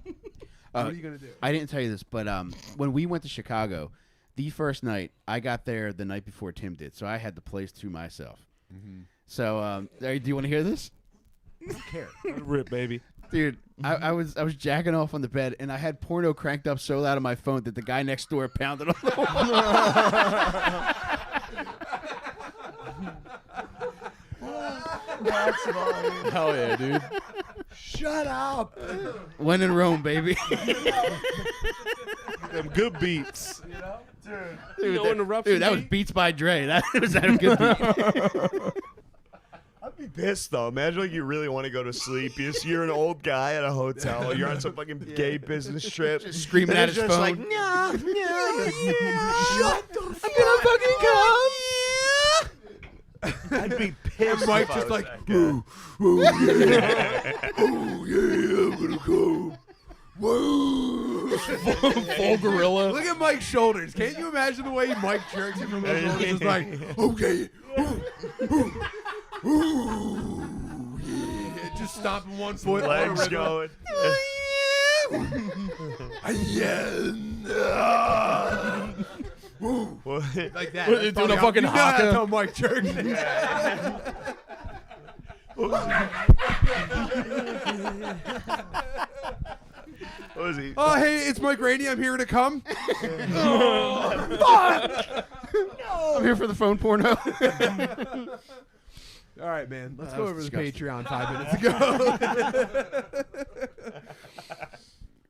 A: What are you gonna do?
B: I didn't tell you this, but when we went to Chicago, the first night, I got there the night before Tim did, so I had the place to myself. So, do you want to hear this?
A: I don't care.
E: Rip, baby.
B: Dude, I was jacking off on the bed, and I had porno cranked up so loud on my phone that the guy next door pounded on the wall.
C: That's funny.
D: Hell yeah, dude.
C: Shut up.
B: When in Rome, baby.
E: Them good beats.
B: Dude,
E: You know,
B: that,
E: interruption
B: dude, that was
E: beat?
B: Beats by Dre. That was that a good beat.
C: I'd be pissed though. Imagine like you really want to go to sleep. You're an old guy at a hotel. Or you're on some fucking gay business trip.
B: Just screaming
C: and
B: at
C: it's
B: his
C: just
B: phone.
C: like, no, shut the fuck up. I'd be pissed.
A: Mike
C: if I
A: just
C: was
A: like,
C: that guy.
A: oh yeah, I'm gonna go. Whoa.
D: Full gorilla.
A: Look at Mike's shoulders. Can't you imagine the way Mike jerks it from those shoulders? It's like, okay. Ooh, yeah. Just stomping one foot.
C: Legs going.
A: Like that.
D: What, doing a fucking
A: you know that's
D: haka?
A: how Mike jerks.
C: What was he?
A: Oh, hey, it's Mike Rainey. I'm here to come.
B: I'm here for the phone porno.
A: All right, man. Let's
B: That
A: go
B: was
A: over
B: disgusting.
A: the Patreon 5 minutes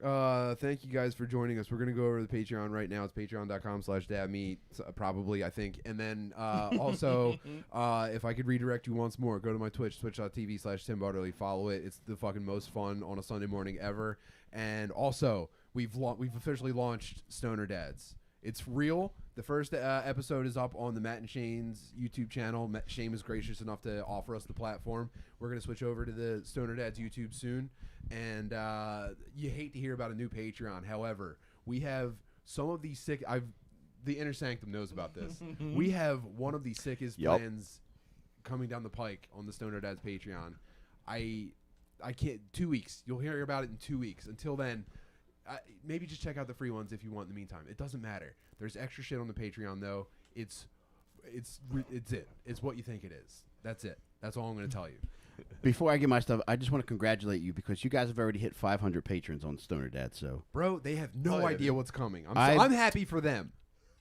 A: ago. Thank you guys for joining us. We're going to go over the Patreon right now. It's patreon.com/dadmeat, probably, I think. And then also, if I could redirect you once more, go to my Twitch, twitch.tv/Timm Butterly. Follow it. It's the fucking most fun on a Sunday morning ever. And also, we've officially launched Stoner Dads. It's real. The first episode is up on the Matt and Shane's YouTube channel. Shane was gracious enough to offer us the platform. We're going to switch over to the Stoner Dads YouTube soon. And you hate to hear about a new Patreon. However, we have some of these sick... the Inner Sanctum knows about this. We have one of the sickest plans coming down the pike on the Stoner Dads Patreon. I can't... 2 weeks. You'll hear about it in 2 weeks. Until then... maybe just check out the free ones if you want in the meantime. It doesn't matter. There's extra shit on the Patreon though. It's it. It's what you think it is. That's it. That's all I'm going to tell you.
B: Before I get my stuff, I just want to congratulate you because you guys have already hit 500 patrons on Stoner Dad. So,
A: Bro, they have no idea what's coming.
B: I've-
A: I'm happy for them.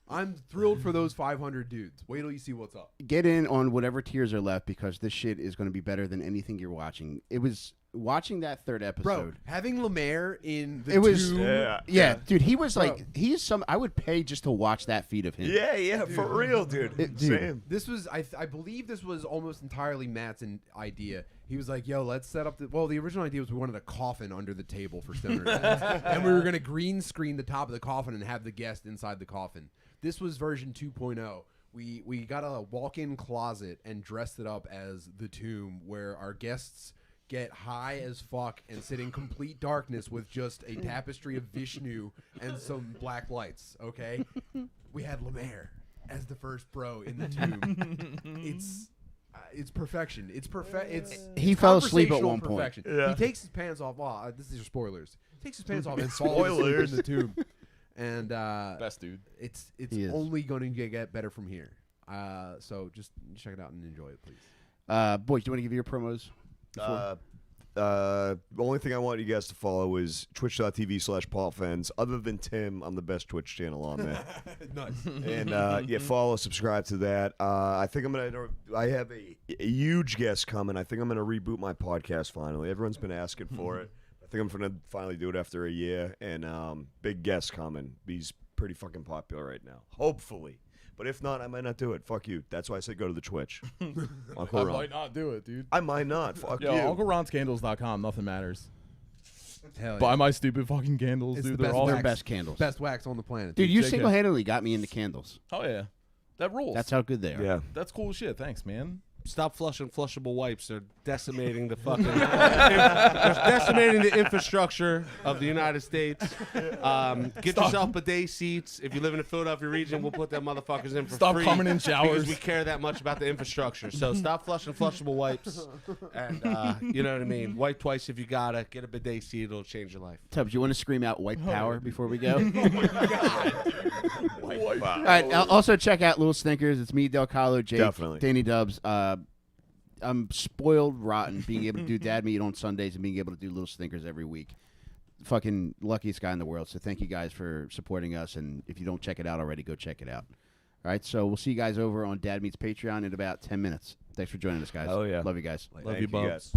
A: I'm thrilled for those 500 dudes. Wait till you see what's up.
B: get in on whatever tiers are left because this shit is going to be better than anything you're watching. It was watching that third episode.
A: Bro, having Lemaire in the
B: It was-
A: tomb,
B: Yeah, dude, he was
A: Bro.
B: like, he is some. I would pay just to watch that feed of him.
C: Yeah, for real, dude.
B: Dude.
C: Same.
A: This was, I believe this was almost entirely Matt's idea. He was like, yo, let's set up the original idea was we wanted a coffin under the table for Stoner Dads. And we were going to green screen the top of the coffin and have the guest inside the coffin. This was version 2.0. We got a walk-in closet and dressed it up as the tomb where our guests get high as fuck and sit in complete darkness with just a tapestry of Vishnu and some black lights, okay? We had Lemaire as the first bro in the tomb. It's perfection.
B: He fell asleep at
A: conversational
B: one point.
A: perfection.
C: Yeah.
A: He takes his pants off. Well, this is your spoilers. He takes his pants off and falls asleep in the tomb. And
D: Best dude.
A: it's
B: He is.
A: only going to get better from here. So just check it out and enjoy it, please.
B: Boys, do you want to give your promos?
C: The only thing I want you guys to follow is twitch.tv/PaulFenz. Other than Tim, I'm the best Twitch channel on there.
A: Nice.
C: And follow, subscribe to that. I think I have a huge guest coming. I think I'm gonna reboot my podcast finally. Everyone's been asking for it. I think I'm gonna finally do it after a year. And big guest coming. He's pretty fucking popular right now. Hopefully. But if not, I might not do it. Fuck you. That's why I said go to the Twitch. Uncle
D: I
C: Ron.
D: might not do it, dude.
C: I might not. Fuck
D: Yo,
C: you.
D: UncleRon'sCandles.com. Nothing matters.
A: Hell
D: Buy
A: yeah.
D: my stupid fucking candles,
A: It's
D: dude.
A: the
D: They're
A: best
D: all
B: They're
A: wax.
B: best candles.
A: Best wax on the planet.
B: Dude, you
D: JK.
B: single-handedly got me into candles.
D: Oh yeah, that rules.
B: That's how good they are.
C: Yeah.
D: That's cool shit. Thanks, man.
E: Stop flushing flushable wipes. They're decimating the fucking. They're decimating the infrastructure of the United States. Get yourself bidet seats. If you live in the Philadelphia region, we'll put them motherfuckers in for
D: Stop
E: free.
D: coming in showers.
E: Because we care that much about the infrastructure. So stop flushing flushable wipes. And you know what I mean? Wipe twice if you gotta. Get a bidet seat. It'll change your life.
B: Tubbs, you want to scream out white power before we go?
C: Wow.
B: All right. Also check out Little Stinkers. It's me, Del Carlo, Jake,
C: Definitely.
B: Danny Dubs. I'm spoiled rotten being able to do Dad Meat on Sundays and being able to do Little Stinkers every week. Fucking luckiest guy in the world. So thank you guys for supporting us. And if you don't check it out already, go check it out. All right. So we'll see you guys over on Dad Meat's Patreon in about 10 minutes. Thanks for joining us, guys.
C: Oh, yeah.
B: Love you guys.
D: Love
C: Thank
D: you, Bubs.
C: guys.